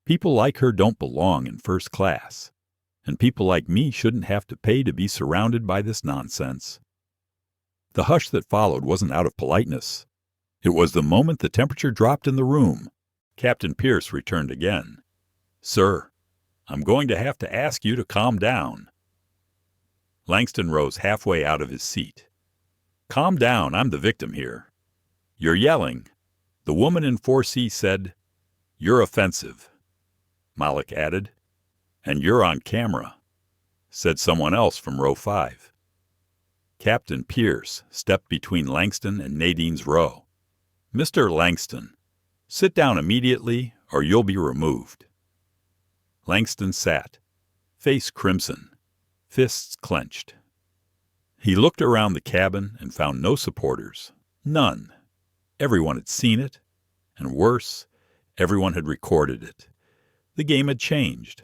People like her don't belong in first class, and people like me shouldn't have to pay to be surrounded by this nonsense. The hush that followed wasn't out of politeness. It was the moment the temperature dropped in the room. Captain Pierce returned again. Sir, I'm going to have to ask you to calm down. Langston rose halfway out of his seat. Calm down, I'm the victim here. You're yelling. The woman in 4C said, You're offensive. Malik added, And you're on camera, said someone else from row 5. Captain Pierce stepped between Langston and Nadine's row. Mr. Langston, sit down immediately or you'll be removed. Langston sat, face crimson, fists clenched. He looked around the cabin and found no supporters, none. Everyone had seen it, and worse, everyone had recorded it. The game had changed.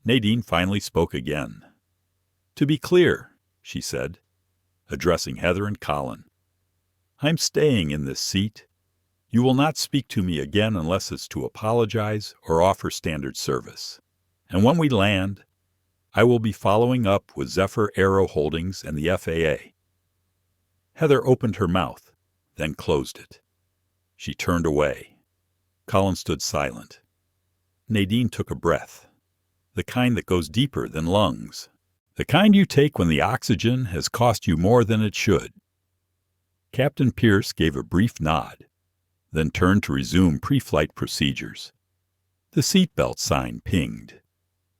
Nadine finally spoke again. To be clear, she said, addressing Heather and Colin, I'm staying in this seat. You will not speak to me again unless it's to apologize or offer standard service. And when we land, I will be following up with Zephyr Aero Holdings and the FAA. Heather opened her mouth, then closed it. She turned away. Colin stood silent. Nadine took a breath, the kind that goes deeper than lungs, the kind you take when the oxygen has cost you more than it should. Captain Pierce gave a brief nod, then turned to resume pre-flight procedures. The seatbelt sign pinged.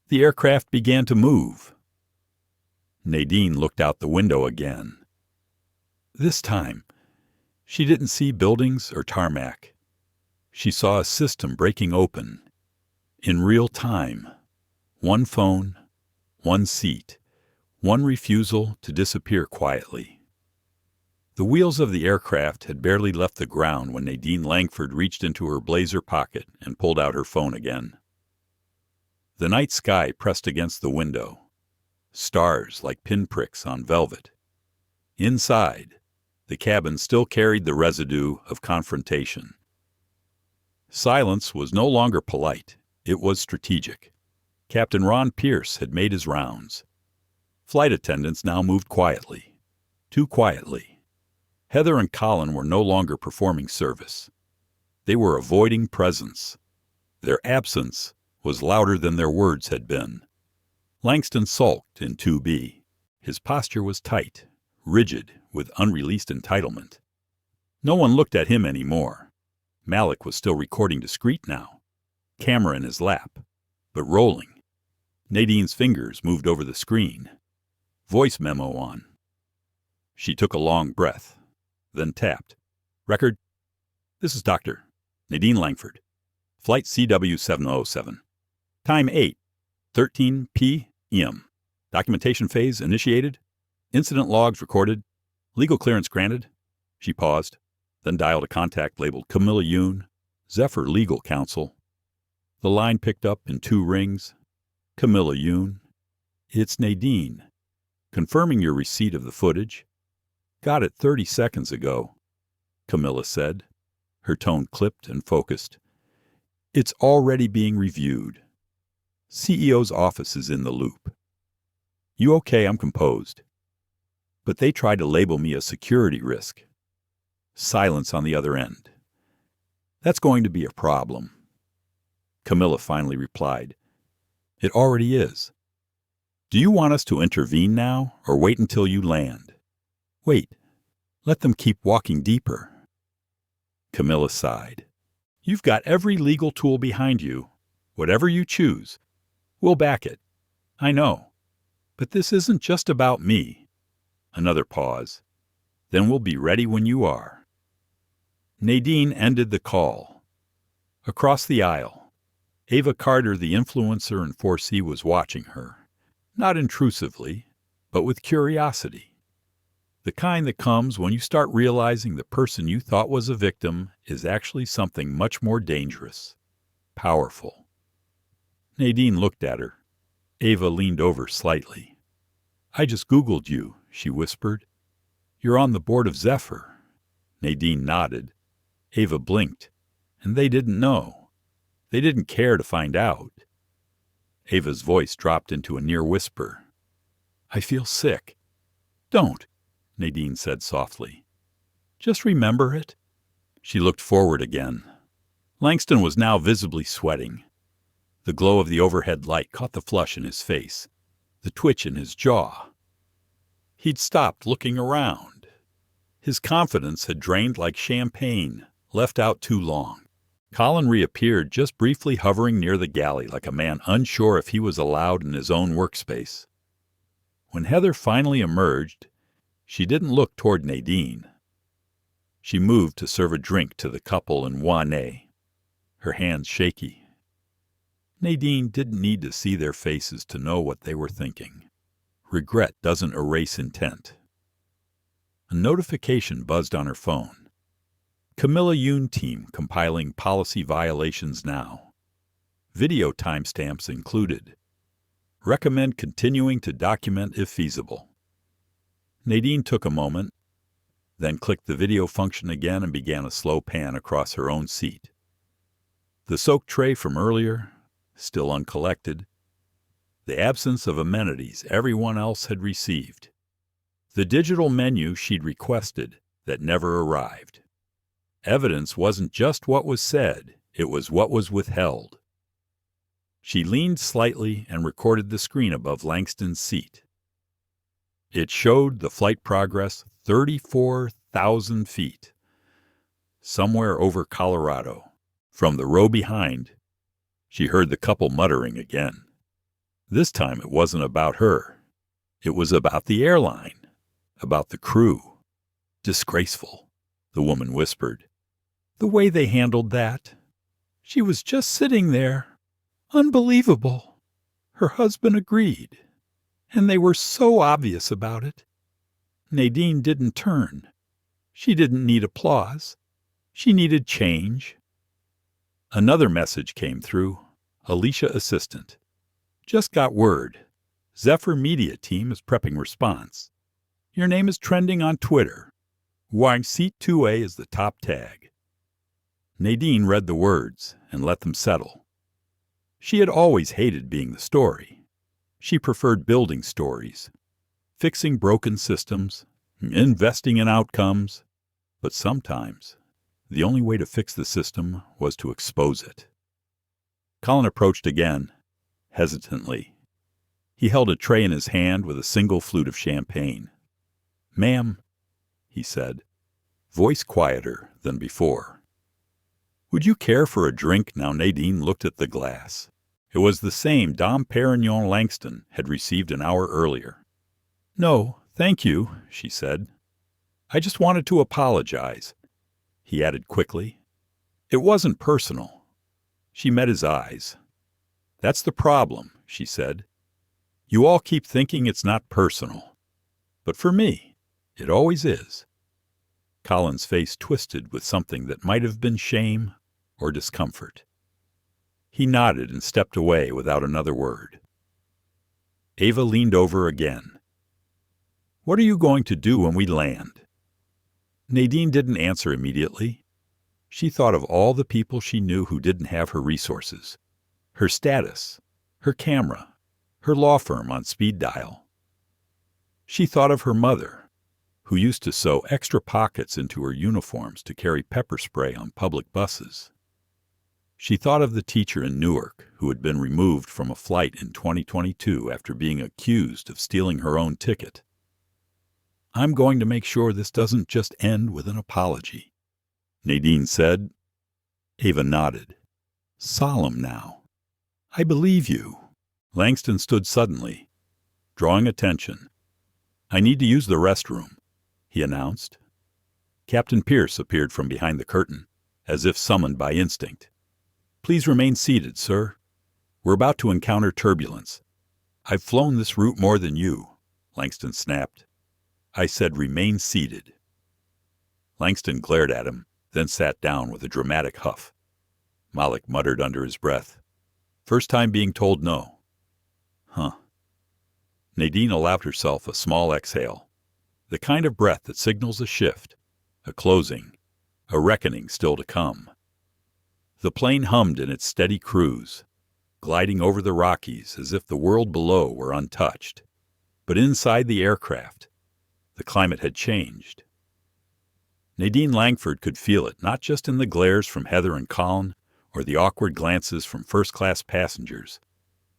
The aircraft began to move. Nadine looked out the window again. This time, she didn't see buildings or tarmac. She saw a system breaking open. In real time, one phone, one seat, one refusal to disappear quietly. The wheels of the aircraft had barely left the ground when Nadine Langford reached into her blazer pocket and pulled out her phone again. The night sky pressed against the window, stars like pinpricks on velvet. Inside, the cabin still carried the residue of confrontation. Silence was no longer polite, it was strategic. Captain Ron Pierce had made his rounds. Flight attendants now moved quietly, too quietly. Heather and Colin were no longer performing service. They were avoiding presence. Their absence was louder than their words had been. Langston sulked in 2B. His posture was tight, rigid, with unreleased entitlement. No one looked at him anymore. Malik was still recording discreet now, camera in his lap, but rolling. Nadine's fingers moved over the screen. Voice memo on. She took a long breath. then tapped. Record. This is Dr. Nadine Langford. Flight CW707. Time 8:13 p.m. Documentation phase initiated. Incident logs recorded. Legal clearance granted. She paused, then dialed a contact labeled Camilla Yoon, Zephyr Legal Counsel. The line picked up in 2 rings. Camilla Yoon. It's Nadine. Confirming your receipt of the footage. Got it 30 seconds ago, Camilla said, her tone clipped and focused. It's already being reviewed. CEO's office is in the loop. You okay? I'm composed. But they tried to label me a security risk. Silence on the other end. That's going to be a problem. Camilla finally replied. It already is. Do you want us to intervene now or wait until you land? Wait. Let them keep walking deeper. Camilla sighed. You've got every legal tool behind you. Whatever you choose, we'll back it. I know. But this isn't just about me. Another pause. Then we'll be ready when you are. Nadine ended the call. Across the aisle, Ava Carter, the influencer in 4C, was watching her. Not intrusively, but with curiosity. The kind that comes when you start realizing the person you thought was a victim is actually something much more dangerous, powerful. Nadine looked at her. Ava leaned over slightly. I just Googled you, she whispered. You're on the board of Zephyr. Nadine nodded. Ava blinked. And they didn't know. They didn't care to find out. Ava's voice dropped into a near whisper. I feel sick. Don't, Nadine said softly. Just remember it. She looked forward again. Langston was now visibly sweating. The glow of the overhead light caught the flush in his face, the twitch in his jaw. He'd stopped looking around. His confidence had drained like champagne, left out too long. Colin reappeared, just briefly hovering near the galley like a man unsure if he was allowed in his own workspace. When Heather finally emerged, she didn't look toward Nadine. She moved to serve a drink to the couple in Wanne, her hands shaky. Nadine didn't need to see their faces to know what they were thinking. Regret doesn't erase intent. A notification buzzed on her phone. Camilla Yoon team compiling policy violations now. Video timestamps included. Recommend continuing to document if feasible. Nadine took a moment, then clicked the video function again and began a slow pan across her own seat. The soak tray from earlier, still uncollected. The absence of amenities everyone else had received. The digital menu she'd requested that never arrived. Evidence wasn't just what was said, it was what was withheld. She leaned slightly and recorded the screen above Langston's seat. It showed the flight progress 34,000 feet, somewhere over Colorado. From the row behind, she heard the couple muttering again. This time it wasn't about her. It was about the airline, about the crew. Disgraceful, the woman whispered. The way they handled that. She was just sitting there. Unbelievable. Her husband agreed. And they were so obvious about it. Nadine didn't turn. She didn't need applause. She needed change. Another message came through. Alicia Assistant. Just got word. Zephyr Media Team is prepping response. Your name is trending on Twitter. Wearing Seat 2A is the top tag. Nadine read the words and let them settle. She had always hated being the story. She preferred building stories, fixing broken systems, investing in outcomes. But sometimes, the only way to fix the system was to expose it. Colin approached again, hesitantly. He held a tray in his hand with a single flute of champagne. Ma'am, he said, voice quieter than before. Would you care for a drink? Now Nadine looked at the glass. It was the same Dom Perignon Langston had received an hour earlier. No, thank you, she said. I just wanted to apologize," he added quickly. "It wasn't personal." She met his eyes. "That's the problem," she said. "You all keep thinking it's not personal. But for me, it always is." Colin's face twisted with something that might have been shame or discomfort. He nodded and stepped away without another word. Ava leaned over again. "What are you going to do when we land?" Nadine didn't answer immediately. She thought of all the people she knew who didn't have her resources, her status, her camera, her law firm on speed dial. She thought of her mother, who used to sew extra pockets into her uniforms to carry pepper spray on public buses. She thought of the teacher in Newark who had been removed from a flight in 2022 after being accused of stealing her own ticket. "I'm going to make sure this doesn't just end with an apology," Nadine said. Ava nodded. Solemn now. "I believe you." Langston stood suddenly, drawing attention. "I need to use the restroom," he announced. Captain Pierce appeared from behind the curtain, as if summoned by instinct. "Please remain seated, sir. We're about to encounter turbulence." "I've flown this route more than you," Langston snapped. "I said remain seated." Langston glared at him, then sat down with a dramatic huff. Malik muttered under his breath, "First time being told no." "Huh." Nadine allowed herself a small exhale, the kind of breath that signals a shift, a closing, a reckoning still to come. The plane hummed in its steady cruise, gliding over the Rockies as if the world below were untouched. But inside the aircraft, the climate had changed. Nadine Langford could feel it not just in the glares from Heather and Colin or the awkward glances from first-class passengers,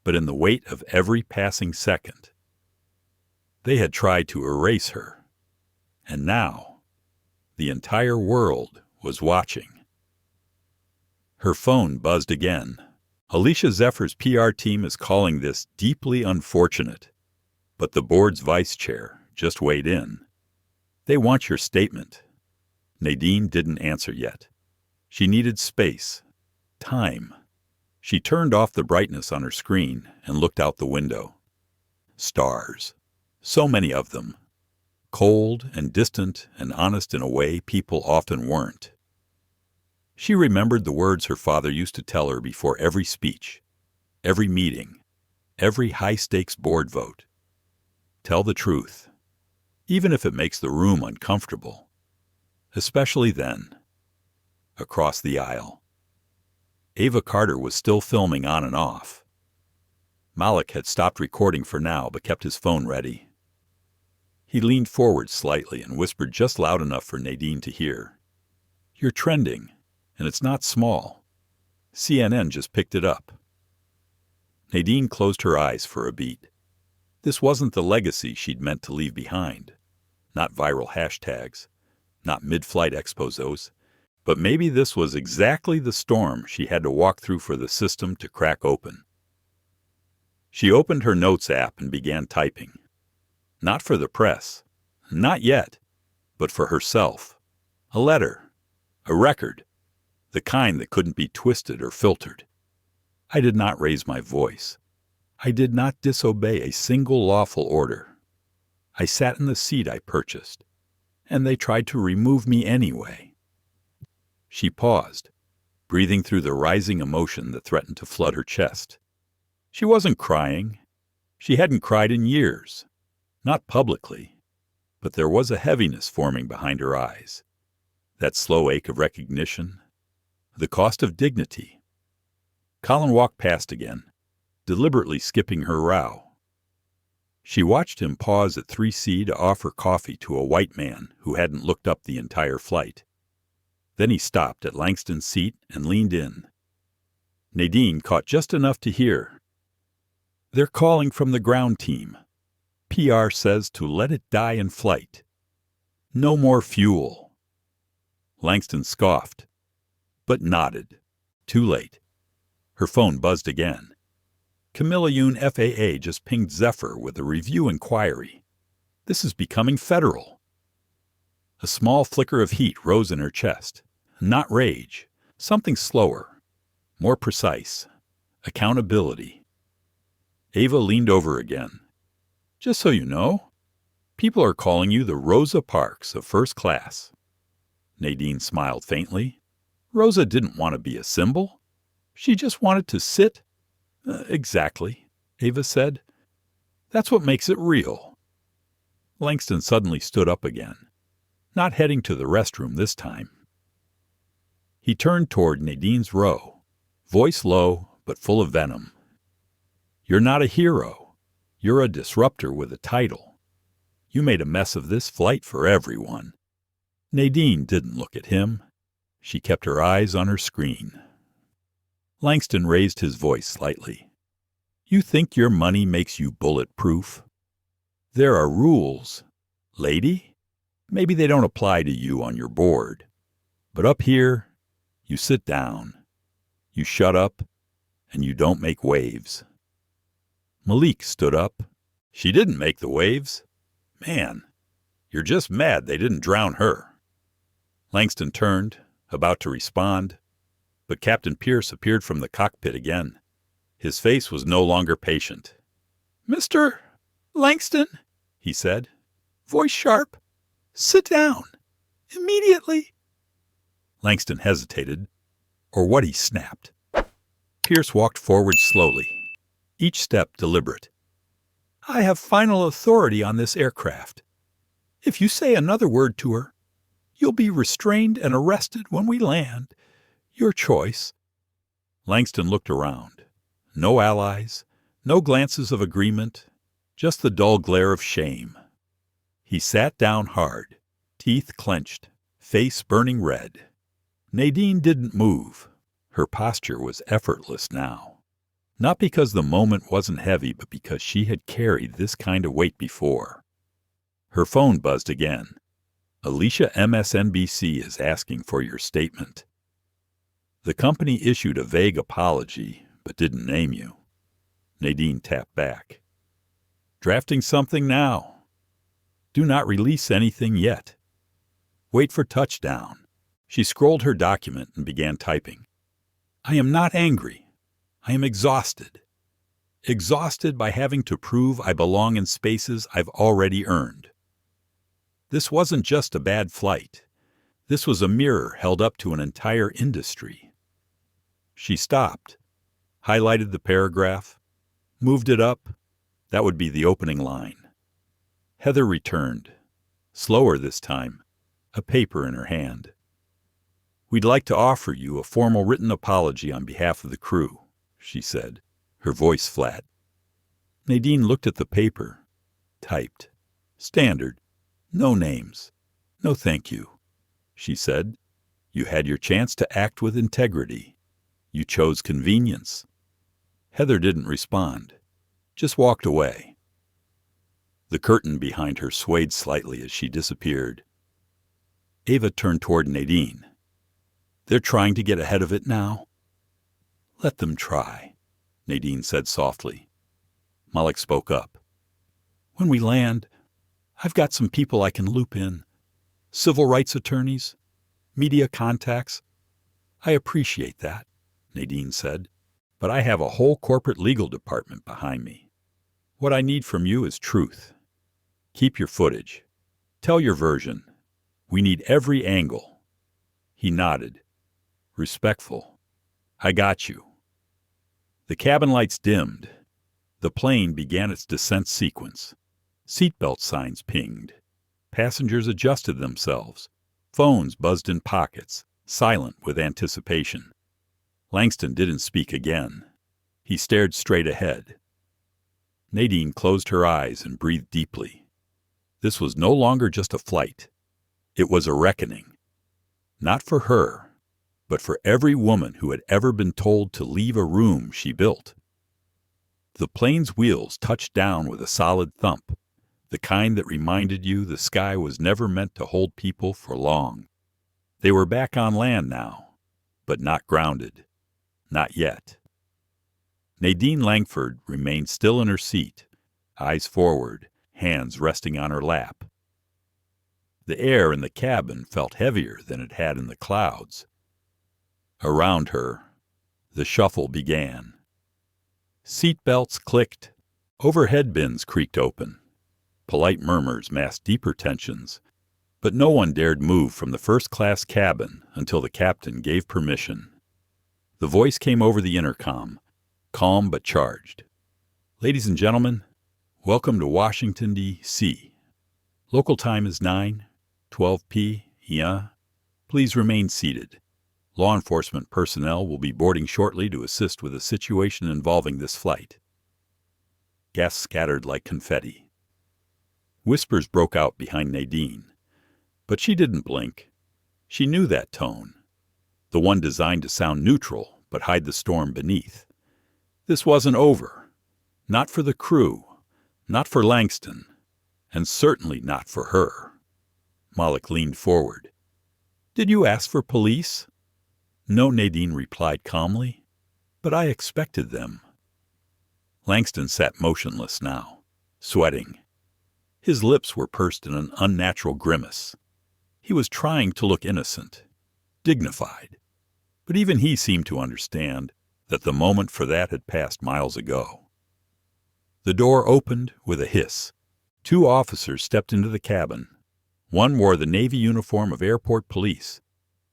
but in the weight of every passing second. They had tried to erase her, and now the entire world was watching. Her phone buzzed again. "Alicia Zephyr's PR team is calling this deeply unfortunate, but the board's vice chair just weighed in. They want your statement." Nadine didn't answer yet. She needed space, time. She turned off the brightness on her screen and looked out the window. Stars. So many of them. Cold and distant and honest in a way people often weren't. She remembered the words her father used to tell her before every speech, every meeting, every high-stakes board vote. Tell the truth, even if it makes the room uncomfortable. Especially then. Across the aisle. Ava Carter was still filming on and off. Malik had stopped recording for now but kept his phone ready. He leaned forward slightly and whispered just loud enough for Nadine to hear. "You're trending, and it's not small. CNN just picked it up." Nadine closed her eyes for a beat. This wasn't the legacy she'd meant to leave behind. Not viral hashtags, not mid-flight exposos, but maybe this was exactly the storm she had to walk through for the system to crack open. She opened her notes app and began typing. Not for the press, not yet, but for herself. A letter, a record, the kind that couldn't be twisted or filtered. "I did not raise my voice. I did not disobey a single lawful order. I sat in the seat I purchased, and they tried to remove me anyway." She paused, breathing through the rising emotion that threatened to flood her chest. She wasn't crying. She hadn't cried in years. Not publicly. But there was a heaviness forming behind her eyes. That slow ache of recognition. The cost of dignity. Colin walked past again, deliberately skipping her row. She watched him pause at 3C to offer coffee to a white man who hadn't looked up the entire flight. Then he stopped at Langston's seat and leaned in. Nadine caught just enough to hear. "They're calling from the ground team. PR says to let it die in flight. No more fuel." Langston scoffed, but nodded. Too late. Her phone buzzed again. Humiliated FAA just pinged Zephyr with a review inquiry. This is becoming federal. A small flicker of heat rose in her chest. Not rage. Something slower. More precise. Accountability. Ava leaned over again. Just so you know, people are calling you the Rosa Parks of first class. Nadine smiled faintly. Rosa didn't want to be a symbol. She just wanted to sit. Exactly, Ava said. That's what makes it real. Langston suddenly stood up again, not heading to the restroom this time. He turned toward Nadine's row, voice low but full of venom. You're not a hero. You're a disruptor with a title. You made a mess of this flight for everyone. Nadine didn't look at him. She kept her eyes on her screen. Langston raised his voice slightly. You think your money makes you bulletproof? There are rules. Lady, maybe they don't apply to you on your board. But up here, you sit down, you shut up, and you don't make waves. Malik stood up. She didn't make the waves. Man, you're just mad they didn't drown her. Langston turned, about to respond, but Captain Pierce appeared from the cockpit again. His face was no longer patient. Mr. Langston, he said, voice sharp, sit down, immediately. Langston hesitated, or what he snapped. Pierce walked forward slowly, each step deliberate. I have final authority on this aircraft. If you say another word to her, you'll be restrained and arrested when we land. Your choice. Langston looked around. No allies, no glances of agreement, just the dull glare of shame. He sat down hard, teeth clenched, face burning red. Nadine didn't move. Her posture was effortless now. Not because the moment wasn't heavy, but because she had carried this kind of weight before. Her phone buzzed again. Alicia, MSNBC is asking for your statement. The company issued a vague apology, but didn't name you. Nadine tapped back. Drafting something now. Do not release anything yet. Wait for touchdown. She scrolled her document and began typing. I am not angry. I am exhausted. Exhausted by having to prove I belong in spaces I've already earned. This wasn't just a bad flight. This was a mirror held up to an entire industry. She stopped, highlighted the paragraph, moved it up. That would be the opening line. Heather returned, slower this time, a paper in her hand. We'd like to offer you a formal written apology on behalf of the crew, she said, her voice flat. Nadine looked at the paper, typed. Standard. No names. No thank you, she said. You had your chance to act with integrity. You chose convenience. Heather didn't respond, just walked away. The curtain behind her swayed slightly as she disappeared. Ava turned toward Nadine. They're trying to get ahead of it now? Let them try, Nadine said softly. Malik spoke up. When we land, I've got some people I can loop in. Civil rights attorneys, media contacts. I appreciate that, Nadine said, but I have a whole corporate legal department behind me. What I need from you is truth. Keep your footage. Tell your version. We need every angle. He nodded. Respectful. I got you. The cabin lights dimmed. The plane began its descent sequence. Seatbelt signs pinged. Passengers adjusted themselves. Phones buzzed in pockets, silent with anticipation. Langston didn't speak again. He stared straight ahead. Nadine closed her eyes and breathed deeply. This was no longer just a flight. It was a reckoning. Not for her, but for every woman who had ever been told to leave a room she built. The plane's wheels touched down with a solid thump, the kind that reminded you the sky was never meant to hold people for long. They were back on land now, but not grounded. Not yet. Nadine Langford remained still in her seat, eyes forward, hands resting on her lap. The air in the cabin felt heavier than it had in the clouds. Around her, the shuffle began. Seat belts clicked. Overhead bins creaked open. Polite murmurs masked deeper tensions, but no one dared move from the first-class cabin until the captain gave permission. The voice came over the intercom, calm but charged. "Ladies and gentlemen, welcome to Washington, D.C. Local time is 9:12 p.m. Please remain seated. Law enforcement personnel will be boarding shortly to assist with a situation involving this flight." Gas scattered like confetti. Whispers broke out behind Nadine, but she didn't blink. She knew that tone, the one designed to sound neutral but hide the storm beneath. This wasn't over. Not for the crew, not for Langston, and certainly not for her. Malik leaned forward. "Did you ask for police?" "No," Nadine replied calmly, "but I expected them." Langston sat motionless now, sweating. His lips were pursed in an unnatural grimace. He was trying to look innocent, dignified, but even he seemed to understand that the moment for that had passed miles ago. The door opened with a hiss. 2 officers stepped into the cabin. One wore the Navy uniform of airport police.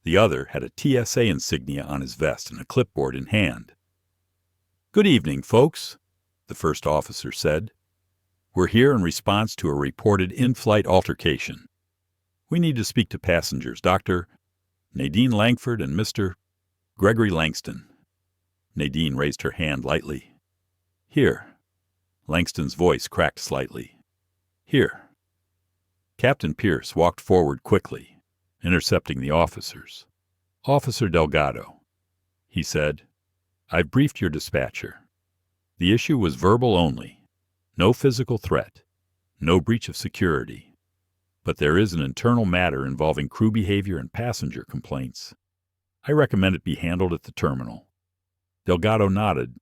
The other had a TSA insignia on his vest and a clipboard in hand. "Good evening, folks," the first officer said. "We're here in response to a reported in-flight altercation. We need to speak to passengers, Dr. Nadine Langford and Mr. Gregory Langston." Nadine raised her hand lightly. "Here." Langston's voice cracked slightly. "Here." Captain Pierce walked forward quickly, intercepting the officers. "Officer Delgado," he said, "I've briefed your dispatcher. The issue was verbal only. No physical threat. No breach of security. But there is an internal matter involving crew behavior and passenger complaints. I recommend it be handled at the terminal." Delgado nodded,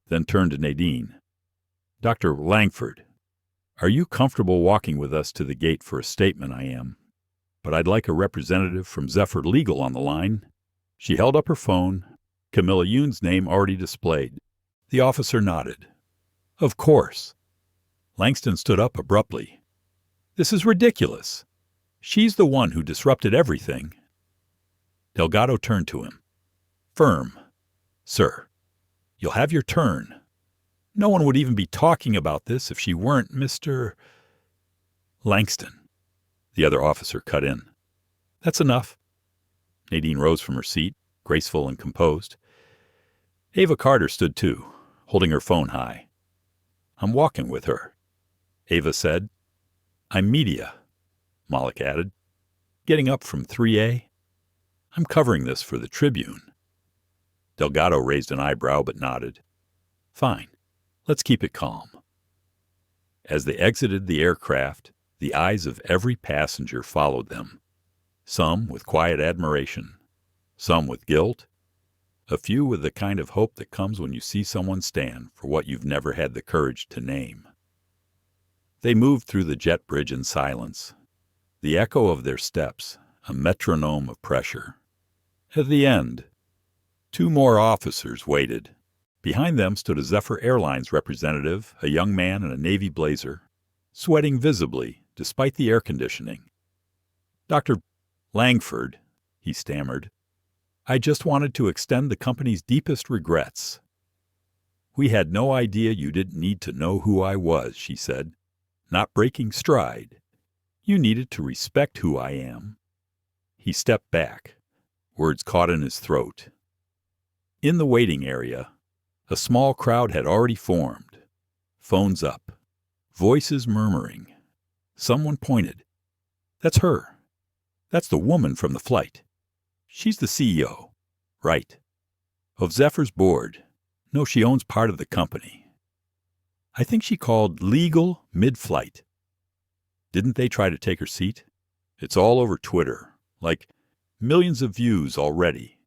then turned to Nadine. "Dr. Langford, are you comfortable walking with us to the gate for a statement?" "I am. But I'd like a representative from Zephyr Legal on the line." She held up her phone, Camilla Yoon's name already displayed. The officer nodded. "Of course." Langston stood up abruptly. "This is ridiculous. She's the one who disrupted everything." Delgado turned to him. "Firm. Sir, you'll have your turn. No one would even be talking about this if she weren't Mr. Langston." The other officer cut in. "That's enough." Nadine rose from her seat, graceful and composed. Ava Carter stood too, holding her phone high. "I'm walking with her," Ava said. "I'm media," Malik added. "Getting up from 3A. I'm covering this for the Tribune." Delgado raised an eyebrow but nodded. "Fine. Let's keep it calm." As they exited the aircraft, the eyes of every passenger followed them, some with quiet admiration, some with guilt, a few with the kind of hope that comes when you see someone stand for what you've never had the courage to name. They moved through the jet bridge in silence, the echo of their steps a metronome of pressure. At the end, 2 more officers waited. Behind them stood a Zephyr Airlines representative, a young man in a navy blazer, sweating visibly despite the air conditioning. "Dr. Langford," he stammered, "I just wanted to extend the company's deepest regrets." "We had no idea you didn't need to know who I was," she said, not breaking stride. "You needed to respect who I am." He stepped back, words caught in his throat. In the waiting area, a small crowd had already formed, phones up, voices murmuring. Someone pointed. "That's her. That's the woman from the flight. She's the CEO. Right. Of Zephyr's board. No, she owns part of the company. I think she called legal mid-flight. Didn't they try to take her seat? It's all over Twitter. Like millions of views already."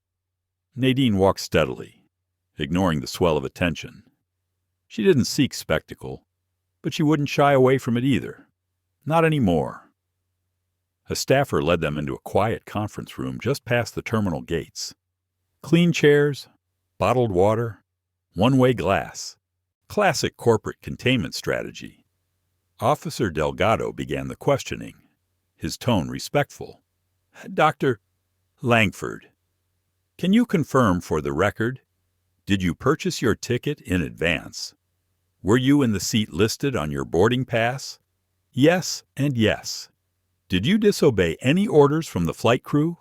Nadine walked steadily, ignoring the swell of attention. She didn't seek spectacle, but she wouldn't shy away from it either. Not anymore. A staffer led them into a quiet conference room just past the terminal gates. Clean chairs, bottled water, one-way glass. Classic corporate containment strategy. Officer Delgado began the questioning, his tone respectful. Dr. Langford, can you confirm for the record, did you purchase your ticket in advance? Were you in the seat listed on your boarding pass? Yes and yes. Did you disobey any orders from the flight crew?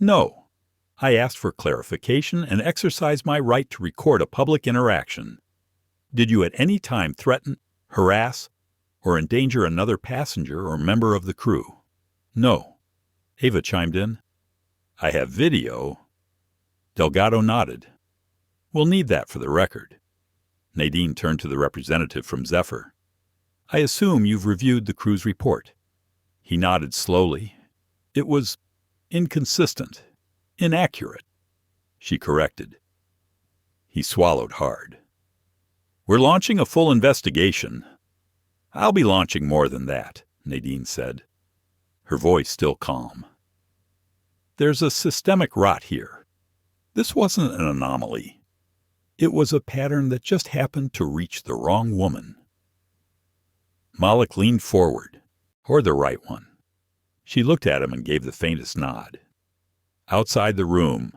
No. I asked for clarification and exercised my right to record a public interaction. Did you at any time threaten, harass, or endanger another passenger or member of the crew? No. Ava chimed in. I have video. Delgado nodded. We'll need that for the record. Nadine turned to the representative from Zephyr. I assume you've reviewed the crew's report. He nodded slowly. It was inconsistent, inaccurate. She corrected. He swallowed hard. We're launching a full investigation. I'll be launching more than that, Nadine said, her voice still calm. There's a systemic rot here. This wasn't an anomaly. It was a pattern that just happened to reach the wrong woman. Malik leaned forward, or the right one. She looked at him and gave the faintest nod. Outside the room,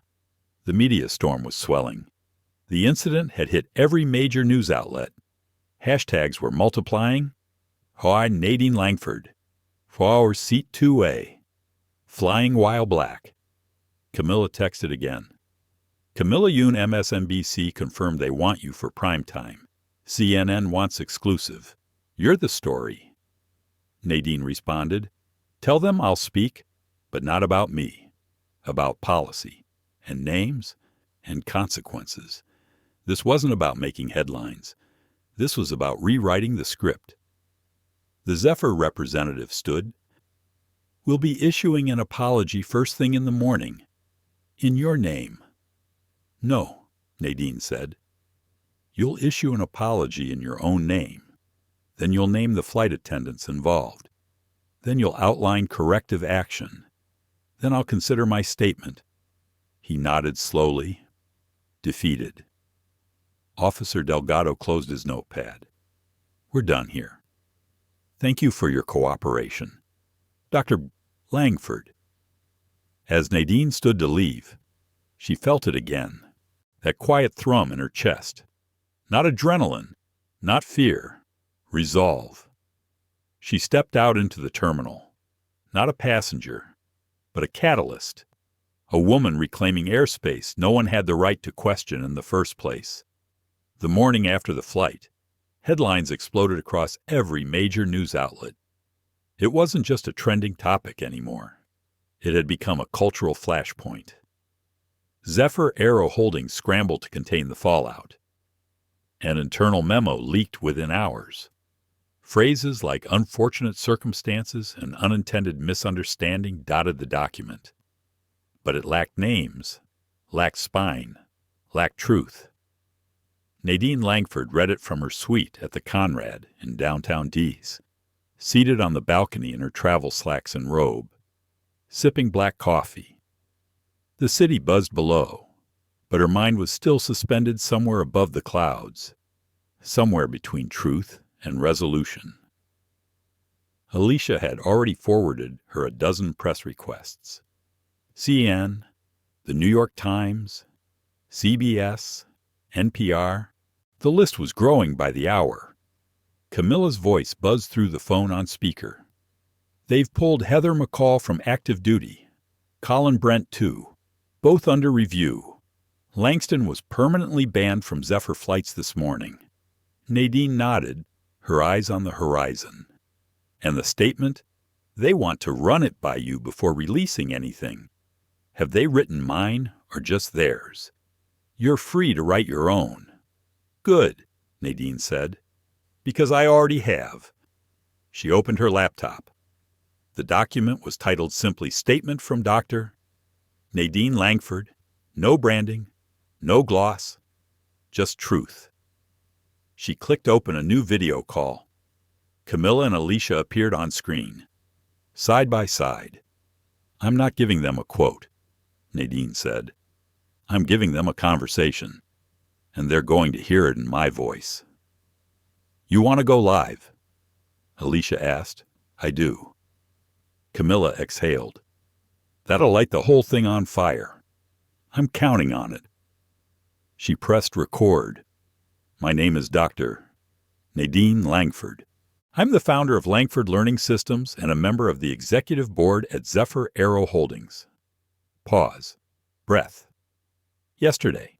the media storm was swelling. The incident had hit every major news outlet. Hashtags were multiplying. Hi, Nadine Langford. For seat 2A. Flying while black. Camilla texted again. Camilla Yoon MSNBC confirmed they want you for prime time. CNN wants exclusive. You're the story. Nadine responded. Tell them I'll speak, but not about me. About policy, and names, and consequences. This wasn't about making headlines. This was about rewriting the script. The Zephyr representative stood. We'll be issuing an apology first thing in the morning. In your name. No, Nadine said. You'll issue an apology in your own name. Then you'll name the flight attendants involved. Then you'll outline corrective action. Then I'll consider my statement. He nodded slowly, defeated. Officer Delgado closed his notepad. We're done here. Thank you for your cooperation. Dr. Langford. As Nadine stood to leave, she felt it again, that quiet thrum in her chest. Not adrenaline, not fear, resolve. She stepped out into the terminal, not a passenger, but a catalyst, a woman reclaiming airspace no one had the right to question in the first place. The morning after the flight, headlines exploded across every major news outlet. It wasn't just a trending topic anymore. It had become a cultural flashpoint. Zephyr Aero Holdings scrambled to contain the fallout. An internal memo leaked within hours. Phrases like unfortunate circumstances and unintended misunderstanding dotted the document. But it lacked names, lacked spine, lacked truth. Nadine Langford read it from her suite at the Conrad in downtown Dees, seated on the balcony in her travel slacks and robe, sipping black coffee. The city buzzed below, but her mind was still suspended somewhere above the clouds, somewhere between truth and resolution. Alicia had already forwarded her a dozen press requests. CNN, the New York Times, CBS, NPR. The list was growing by the hour. Camilla's voice buzzed through the phone on speaker. They've pulled Heather McCall from active duty. Colin Brent, too. Both under review. Langston was permanently banned from Zephyr flights this morning. Nadine nodded, her eyes on the horizon. And the statement? They want to run it by you before releasing anything. Have they written mine or just theirs? You're free to write your own. Good, Nadine said, because I already have. She opened her laptop. The document was titled simply Statement from Dr. Nadine Langford. No branding, no gloss, just truth. She clicked open a new video call. Camilla and Alicia appeared on screen. side by side. I'm not giving them a quote, Nadine said. I'm giving them a conversation, and they're going to hear it in my voice. You want to go live? Alicia asked. I do. Camilla exhaled. That'll light the whole thing on fire. I'm counting on it. She pressed record. My name is Dr. Nadine Langford. I'm the founder of Langford Learning Systems and a member of the executive board at Zephyr Aero Holdings. Pause. Breath. Yesterday,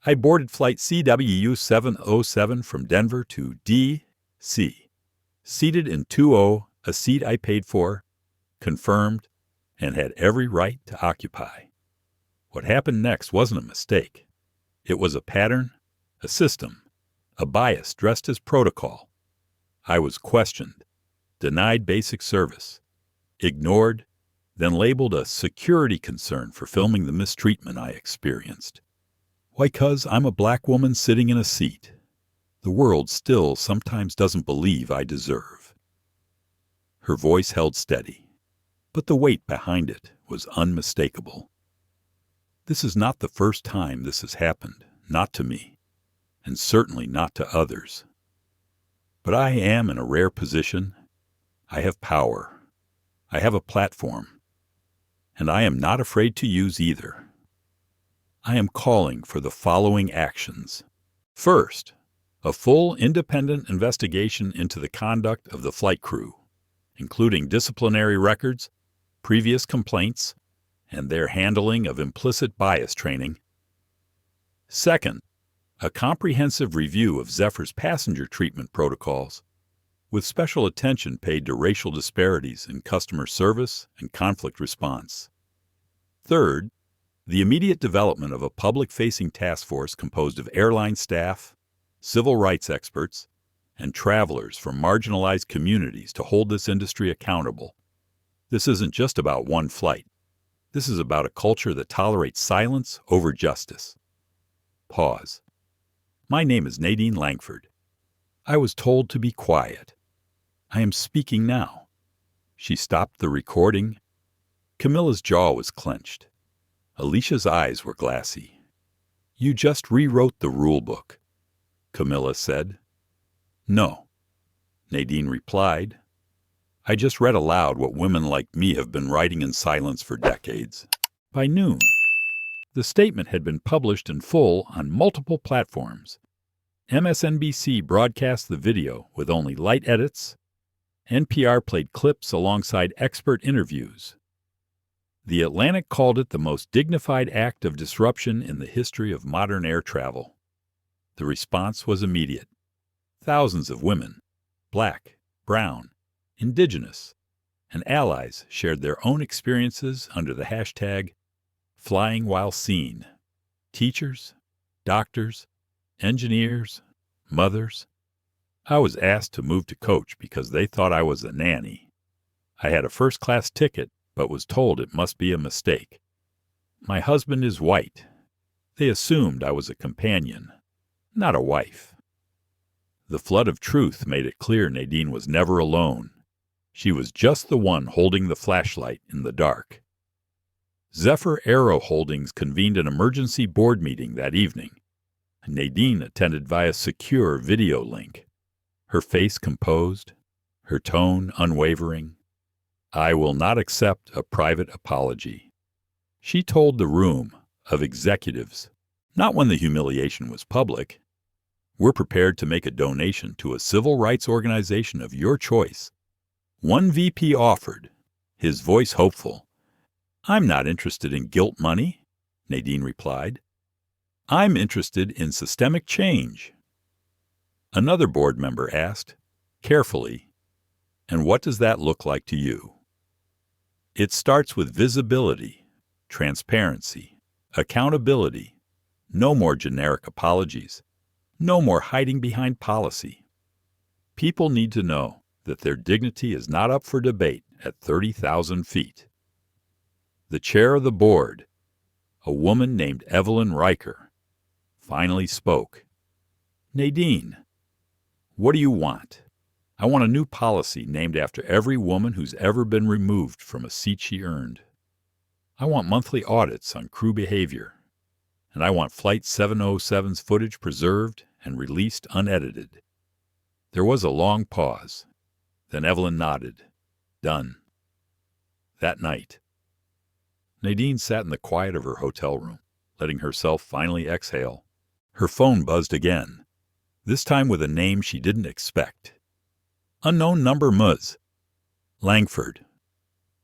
I boarded Flight CW707 from Denver to D.C., seated in 2O, a seat I paid for, confirmed, and had every right to occupy. What happened next wasn't a mistake. It was a pattern, a system, a bias dressed as protocol. I was questioned, denied basic service, ignored, then labeled a security concern for filming the mistreatment I experienced. Why, 'cause I'm a black woman sitting in a seat the world still sometimes doesn't believe I deserve. Her voice held steady, but the weight behind it was unmistakable. This is not the first time this has happened, not to me, and certainly not to others. But I am in a rare position. I have power. I have a platform. And I am not afraid to use either. I am calling for the following actions. First, a full independent investigation into the conduct of the flight crew, including disciplinary records, previous complaints, and their handling of implicit bias training. Second, a comprehensive review of Zephyr's passenger treatment protocols, with special attention paid to racial disparities in customer service and conflict response. Third, the immediate development of a public-facing task force composed of airline staff, civil rights experts, and travelers from marginalized communities to hold this industry accountable. This isn't just about one flight. This is about a culture that tolerates silence over justice. Pause. My name is Nadine Langford. I was told to be quiet. I am speaking now. She stopped the recording. Camilla's jaw was clenched. Alicia's eyes were glassy. You just rewrote the rule book, Camilla said. No, Nadine replied. I just read aloud what women like me have been writing in silence for decades. By noon, the statement had been published in full on multiple platforms. MSNBC broadcast the video with only light edits. NPR played clips alongside expert interviews. The Atlantic called it the most dignified act of disruption in the history of modern air travel. The response was immediate. Thousands of women, black, brown, indigenous, and allies shared their own experiences under the hashtag Flying While Seen. Teachers, doctors, engineers, mothers. I was asked to move to coach because they thought I was a nanny. I had a first-class ticket, but was told it must be a mistake. My husband is white. They assumed I was a companion, not a wife. The flood of truth made it clear Nadine was never alone. She was just the one holding the flashlight in the dark. Zephyr Aero Holdings convened an emergency board meeting that evening. Nadine attended via secure video link. Her face composed, her tone unwavering. I will not accept a private apology. She told the room of executives, not when the humiliation was public. We're prepared to make a donation to a civil rights organization of your choice. One VP offered, his voice hopeful. I'm not interested in guilt money, Nadine replied. I'm interested in systemic change. Another board member asked, carefully, and what does that look like to you? It starts with visibility, transparency, accountability, no more generic apologies, no more hiding behind policy. People need to know that their dignity is not up for debate at 30,000 feet. The chair of the board, a woman named Evelyn Riker, finally spoke. Nadine, what do you want? I want a new policy named after every woman who's ever been removed from a seat she earned. I want monthly audits on crew behavior. And I want Flight 707's footage preserved and released unedited." There was a long pause. Then Evelyn nodded. Done. That night, Nadine sat in the quiet of her hotel room, letting herself finally exhale. Her phone buzzed again, this time with a name she didn't expect. "Unknown number Ms. Langford.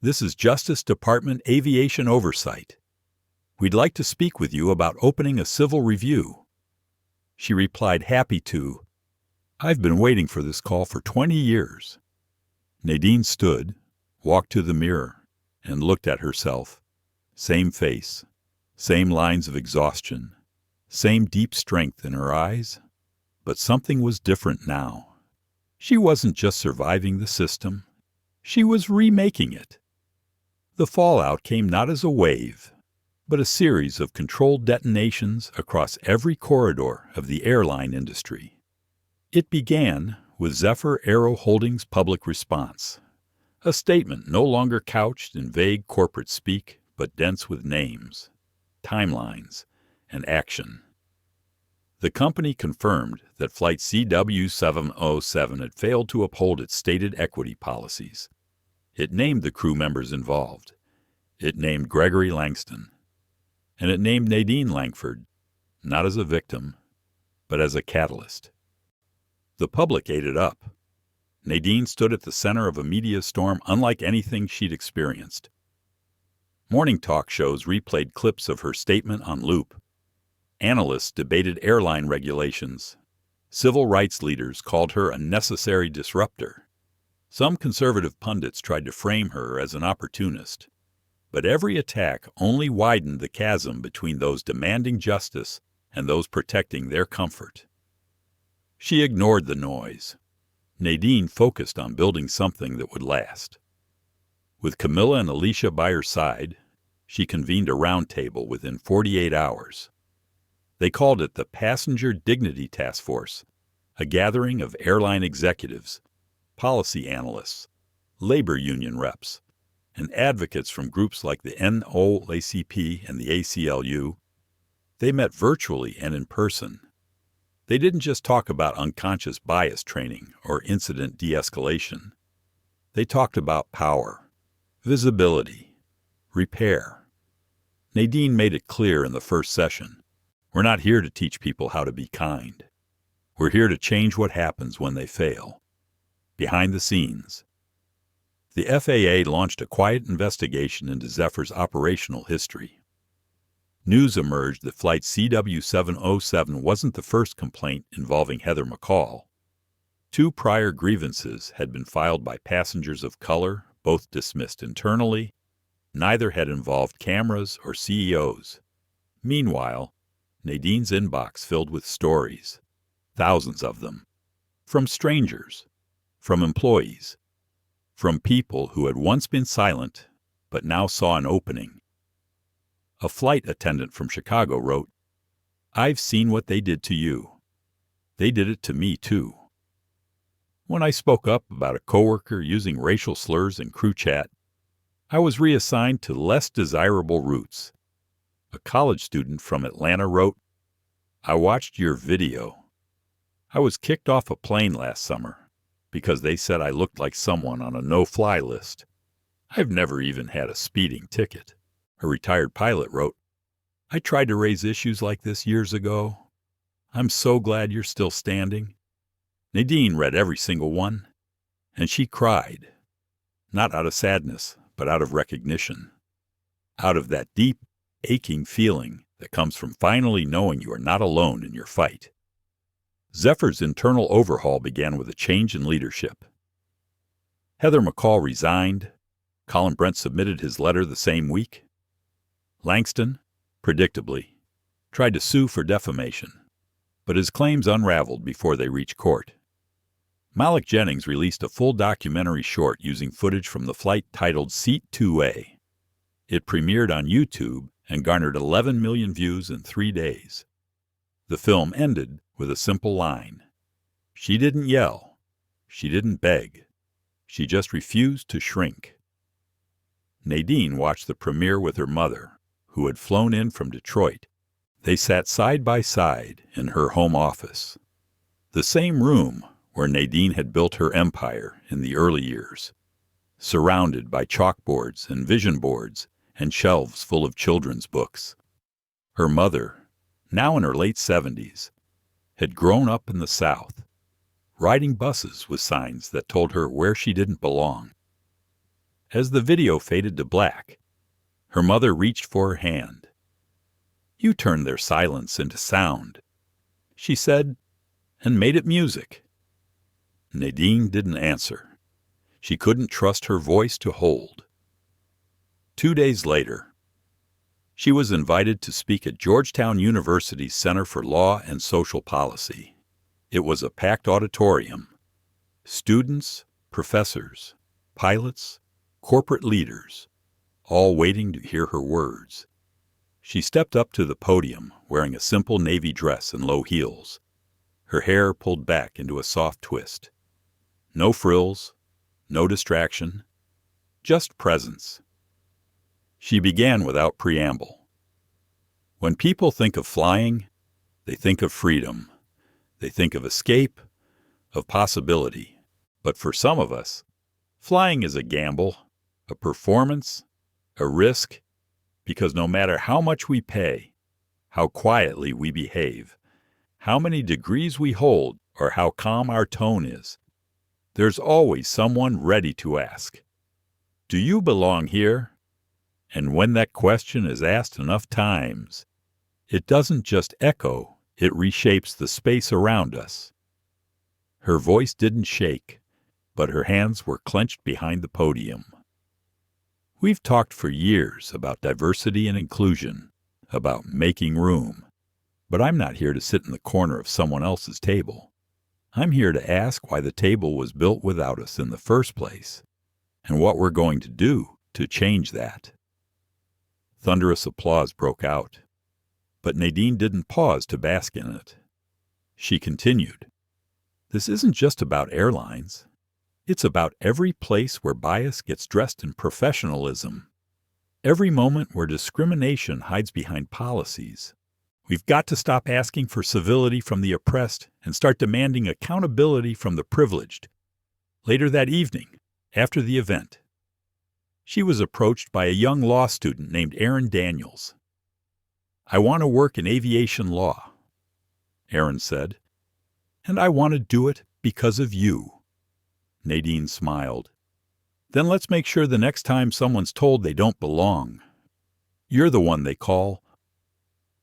This is Justice Department Aviation Oversight. We'd like to speak with you about opening a civil review." She replied, happy to, "I've been waiting for this call for 20 years. Nadine stood, walked to the mirror, and looked at herself. Same face, same lines of exhaustion, same deep strength in her eyes. But something was different now. She wasn't just surviving the system. She was remaking it. The fallout came not as a wave, but a series of controlled detonations across every corridor of the airline industry. It began with Zephyr Aero Holdings' public response, a statement no longer couched in vague corporate speak, but dense with names, timelines, and action. The company confirmed that Flight CW707 had failed to uphold its stated equity policies. It named the crew members involved. It named Gregory Langston. And it named Nadine Langford, not as a victim, but as a catalyst. The public ate it up. Nadine stood at the center of a media storm unlike anything she'd experienced. Morning talk shows replayed clips of her statement on loop. Analysts debated airline regulations. Civil rights leaders called her a necessary disruptor. Some conservative pundits tried to frame her as an opportunist. But every attack only widened the chasm between those demanding justice and those protecting their comfort. She ignored the noise. Nadine focused on building something that would last. With Camilla and Alicia by her side, she convened a roundtable within 48 hours. They called it the Passenger Dignity Task Force, a gathering of airline executives, policy analysts, labor union reps, and advocates from groups like the NAACP and the ACLU. They met virtually and in person. They didn't just talk about unconscious bias training or incident de-escalation. They talked about power, visibility, repair. Nadine made it clear in the first session. We're not here to teach people how to be kind. We're here to change what happens when they fail. Behind the scenes, the FAA launched a quiet investigation into Zephyr's operational history. News emerged that Flight CW707 wasn't the first complaint involving Heather McCall. 2 prior grievances had been filed by passengers of color, both dismissed internally. Neither had involved cameras or CEOs. Meanwhile, Nadine's inbox filled with stories, thousands of them, from strangers, from employees, from people who had once been silent but now saw an opening. A flight attendant from Chicago wrote, "I've seen what they did to you. They did it to me too." When I spoke up about a coworker using racial slurs in crew chat, I was reassigned to less desirable routes. A college student from Atlanta wrote, "I watched your video. I was kicked off a plane last summer because they said I looked like someone on a no-fly list. I've never even had a speeding ticket." A retired pilot wrote, "I tried to raise issues like this years ago. I'm so glad you're still standing." Nadine read every single one, and she cried, not out of sadness, but out of recognition, out of that deep, aching feeling that comes from finally knowing you are not alone in your fight. Zephyr's internal overhaul began with a change in leadership. Heather McCall resigned. Colin Brent submitted his letter the same week. Langston, predictably, tried to sue for defamation, but his claims unraveled before they reached court. Malik Jennings released a full documentary short using footage from the flight titled Seat 2A. It premiered on YouTube and garnered 11 million views in 3 days. The film ended with a simple line. She didn't yell. She didn't beg. She just refused to shrink. Nadine watched the premiere with her mother, who had flown in from Detroit. They sat side by side in her home office, the same room where Nadine had built her empire in the early years, surrounded by chalkboards and vision boards and shelves full of children's books. Her mother, now in her late 70s, had grown up in the South, riding buses with signs that told her where she didn't belong. As the video faded to black, her mother reached for her hand. "You turned their silence into sound," she said, "and made it music." Nadine didn't answer. She couldn't trust her voice to hold. 2 days later, she was invited to speak at Georgetown University's Center for Law and Social Policy. It was a packed auditorium. Students, professors, pilots, corporate leaders, all waiting to hear her words. She stepped up to the podium wearing a simple navy dress and low heels, her hair pulled back into a soft twist. No frills, no distraction, just presence. She began without preamble. When people think of flying, they think of freedom. They think of escape, of possibility. But for some of us, flying is a gamble, a performance, a risk, because no matter how much we pay, how quietly we behave, how many degrees we hold, or how calm our tone is, there's always someone ready to ask, "Do you belong here?" And when that question is asked enough times, it doesn't just echo, it reshapes the space around us. Her voice didn't shake, but her hands were clenched behind the podium. We've talked for years about diversity and inclusion, about making room, but I'm not here to sit in the corner of someone else's table. I'm here to ask why the table was built without us in the first place, and what we're going to do to change that. Thunderous applause broke out, but Nadine didn't pause to bask in it. She continued, "This isn't just about airlines. It's about every place where bias gets dressed in professionalism, every moment where discrimination hides behind policies. We've got to stop asking for civility from the oppressed and start demanding accountability from the privileged." Later that evening, after the event, she was approached by a young law student named Aaron Daniels. "I want to work in aviation law," Aaron said, "and I want to do it because of you." Nadine smiled. "Then let's make sure the next time someone's told they don't belong, you're the one they call."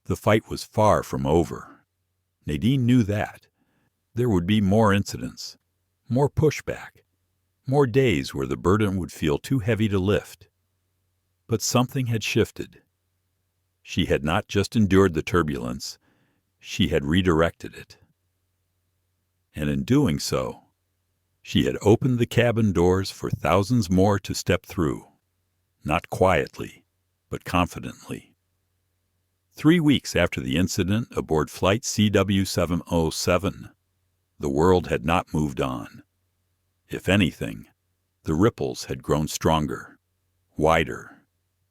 The fight was far from over. Nadine knew that. There would be more incidents, more pushback, more days where the burden would feel too heavy to lift. But something had shifted. She had not just endured the turbulence, she had redirected it. And in doing so, she had opened the cabin doors for thousands more to step through, not quietly, but confidently. 3 weeks after the incident aboard Flight CW707, the world had not moved on. If anything, the ripples had grown stronger, wider,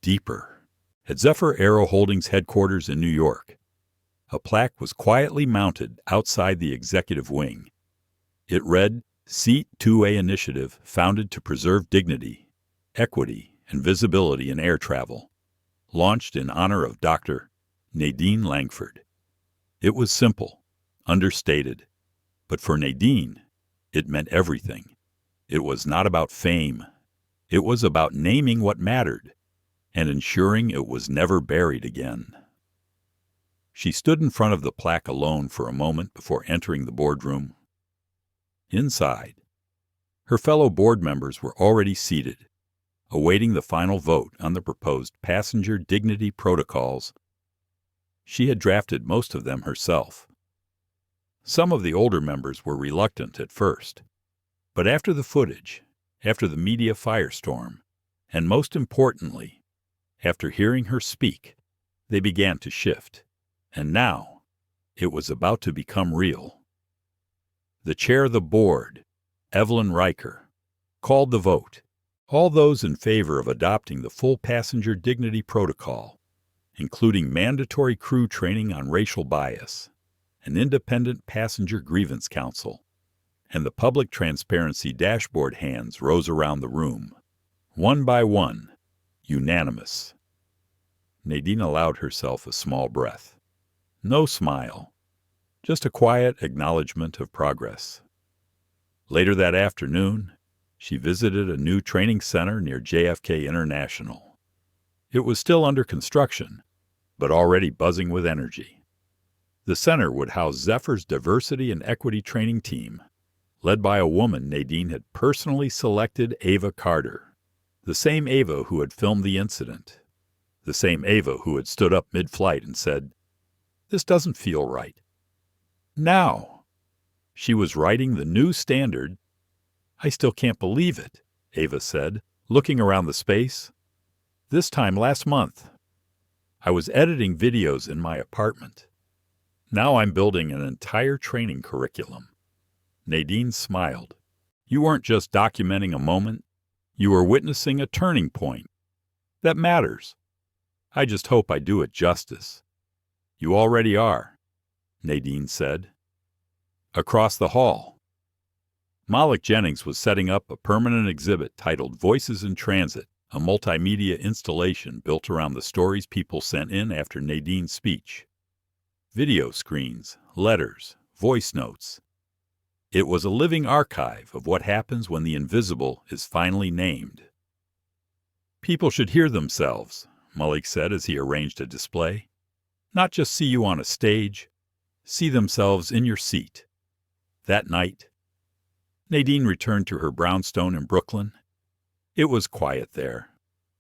deeper. At Zephyr Aero Holdings headquarters in New York, a plaque was quietly mounted outside the executive wing. It read, "Seat 2A Initiative founded to preserve dignity, equity, and visibility in air travel, launched in honor of Dr. Nadine Langford." It was simple, understated, but for Nadine, it meant everything. It was not about fame. It was about naming what mattered and ensuring it was never buried again. She stood in front of the plaque alone for a moment before entering the boardroom. Inside, her fellow board members were already seated, awaiting the final vote on the proposed passenger dignity protocols. She had drafted most of them herself. Some of the older members were reluctant at first, but after the footage, after the media firestorm, and most importantly, after hearing her speak, they began to shift. And now, it was about to become real. The chair of the board, Evelyn Riker, called the vote. All those in favor of adopting the full passenger dignity protocol, including mandatory crew training on racial bias, an independent passenger grievance council, and the public transparency dashboard, hands rose around the room. One by one, unanimous. Nadine allowed herself a small breath. No smile, just a quiet acknowledgement of progress. Later that afternoon, she visited a new training center near JFK International. It was still under construction, but already buzzing with energy. The center would house Zephyr's diversity and equity training team, led by a woman Nadine had personally selected, Ava Carter, the same Ava who had filmed the incident, the same Ava who had stood up mid-flight and said, "This doesn't feel right." Now, she was writing the new standard. "I still can't believe it," Ava said, looking around the space. "This time last month, I was editing videos in my apartment. Now I'm building an entire training curriculum." Nadine smiled. "You weren't just documenting a moment. You were witnessing a turning point. That matters. I just hope I do it justice." "You already are," Nadine said. Across the hall, Malik Jennings was setting up a permanent exhibit titled Voices in Transit, a multimedia installation built around the stories people sent in after Nadine's speech. Video screens, letters, voice notes. It was a living archive of what happens when the invisible is finally named. "People should hear themselves," Malik said as he arranged a display. "Not just see you on a stage, see themselves in your seat." That night, Nadine returned to her brownstone in Brooklyn. It was quiet there,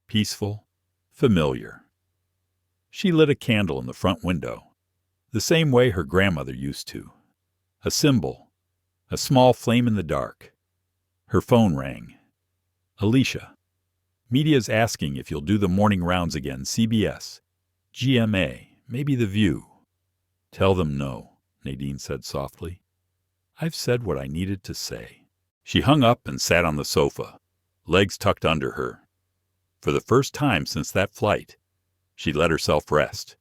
peaceful, familiar. She lit a candle in the front window, the same way her grandmother used to. A symbol, a small flame in the dark. Her phone rang. "Alicia, media's asking if you'll do the morning rounds again, CBS, GMA, maybe The View." "Tell them no," Nadine said softly. "I've said what I needed to say." She hung up and sat on the sofa, legs tucked under her. For the first time since that flight, she let herself rest.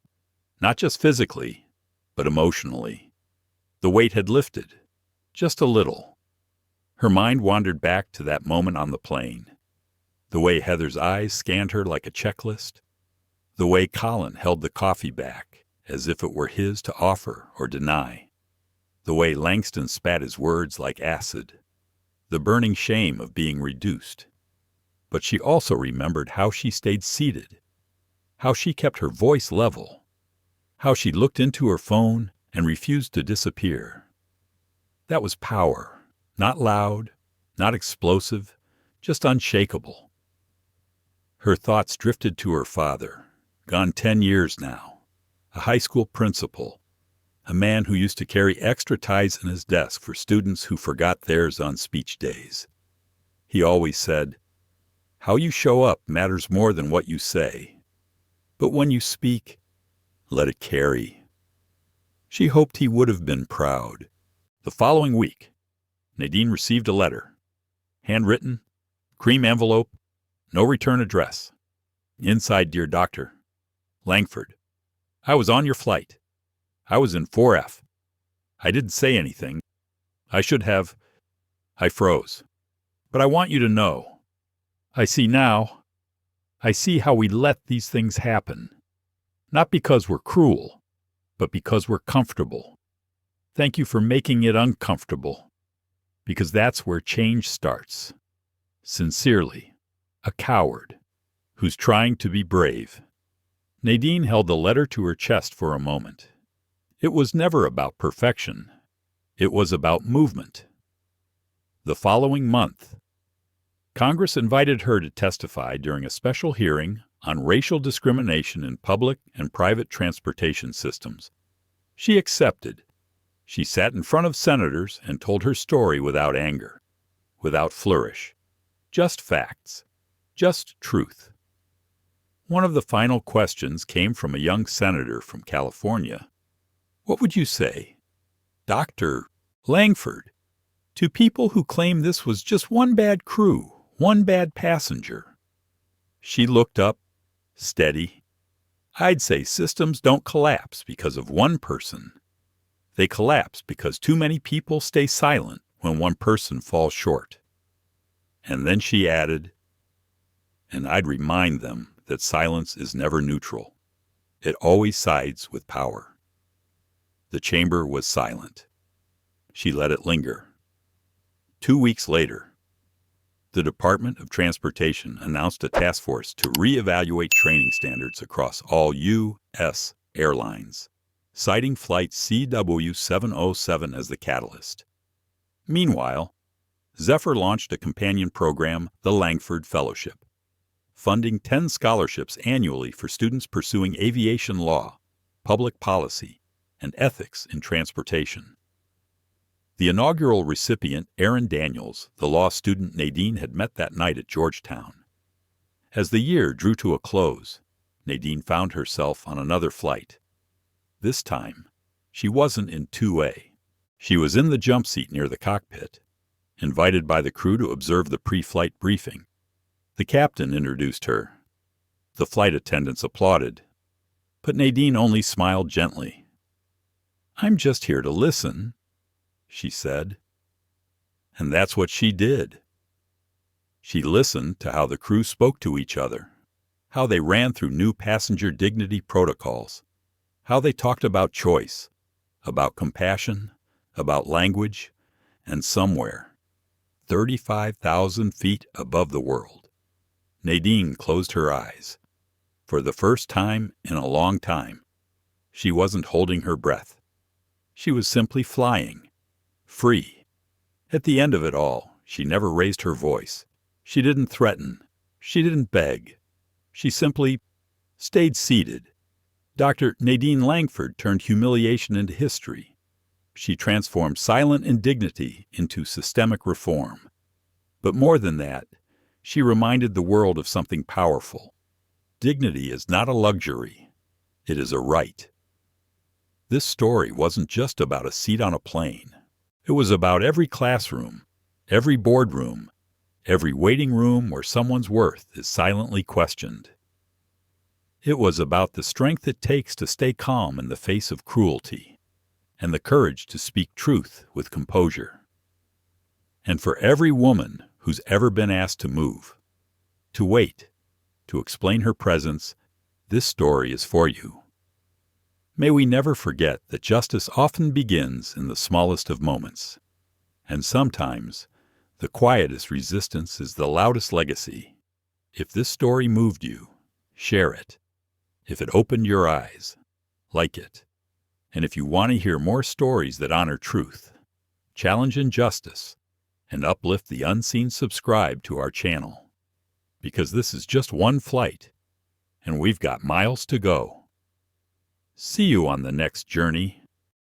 Not just physically, but emotionally. The weight had lifted, just a little. Her mind wandered back to that moment on the plane. The way Heather's eyes scanned her like a checklist. The way Colin held the coffee back, as if it were his to offer or deny. The way Langston spat his words like acid. The burning shame of being reduced. But she also remembered how she stayed seated, how she kept her voice level, how she looked into her phone and refused to disappear. That was power, not loud, not explosive, just unshakable. Her thoughts drifted to her father, gone 10 years now, a high school principal, a man who used to carry extra ties in his desk for students who forgot theirs on speech days. He always said, "How you show up matters more than what you say. But when you speak, let it carry." She hoped he would have been proud. The following week, Nadine received a letter. Handwritten, cream envelope, no return address. Inside, "Dear Dr. Langford, I was on your flight. I was in 4F. I didn't say anything. I should have. I froze. But I want you to know. I see now. I see how we let these things happen. Not because we're cruel, but because we're comfortable. Thank you for making it uncomfortable, because that's where change starts. Sincerely, a coward who's trying to be brave." Nadine held the letter to her chest for a moment. It was never about perfection. It was about movement. The following month, Congress invited her to testify during a special hearing on racial discrimination in public and private transportation systems. She accepted. She sat in front of senators and told her story without anger, without flourish. Just facts. Just truth. One of the final questions came from a young senator from California. "What would you say? Dr. Langford, To people who claim this was just one bad crew, one bad passenger. She looked up, steady. I'd say systems don't collapse because of one person. They collapse because too many people stay silent when one person falls short. And then she added, and I'd remind them that silence is never neutral. It always sides with power. The chamber was silent. She let it linger. 2 weeks later, the Department of Transportation announced a task force to reevaluate training standards across all U.S. airlines, citing Flight CW707 as the catalyst. Meanwhile, Zephyr launched a companion program, the Langford Fellowship, funding 10 scholarships annually for students pursuing aviation law, public policy, and ethics in transportation. The inaugural recipient, Aaron Daniels, the law student Nadine had met that night at Georgetown. As the year drew to a close, Nadine found herself on another flight. This time, she wasn't in 2A. She was in the jump seat near the cockpit, invited by the crew to observe the pre-flight briefing. The captain introduced her. The flight attendants applauded, but Nadine only smiled gently. "I'm just here to listen," she said. And that's what she did. She listened to how the crew spoke to each other, how they ran through new passenger dignity protocols, how they talked about choice, about compassion, about language, and somewhere, 35,000 feet above the world, Nadine closed her eyes. For the first time in a long time, she wasn't holding her breath. She was simply flying. Free. At the end of it all, she never raised her voice. She didn't threaten. She didn't beg. She simply stayed seated. Dr. Nadine Langford turned humiliation into history. She transformed silent indignity into systemic reform. But more than that, she reminded the world of something powerful. Dignity is not a luxury. It is a right. This story wasn't just about a seat on a plane. It was about every classroom, every boardroom, every waiting room where someone's worth is silently questioned. It was about the strength it takes to stay calm in the face of cruelty, and the courage to speak truth with composure. And for every woman who's ever been asked to move, to wait, to explain her presence, this story is for you. May we never forget that justice often begins in the smallest of moments. And sometimes, the quietest resistance is the loudest legacy. If this story moved you, share it. If it opened your eyes, like it. And if you want to hear more stories that honor truth, challenge injustice, and uplift the unseen, subscribe to our channel. Because this is just one flight, and we've got miles to go. See you on the next journey.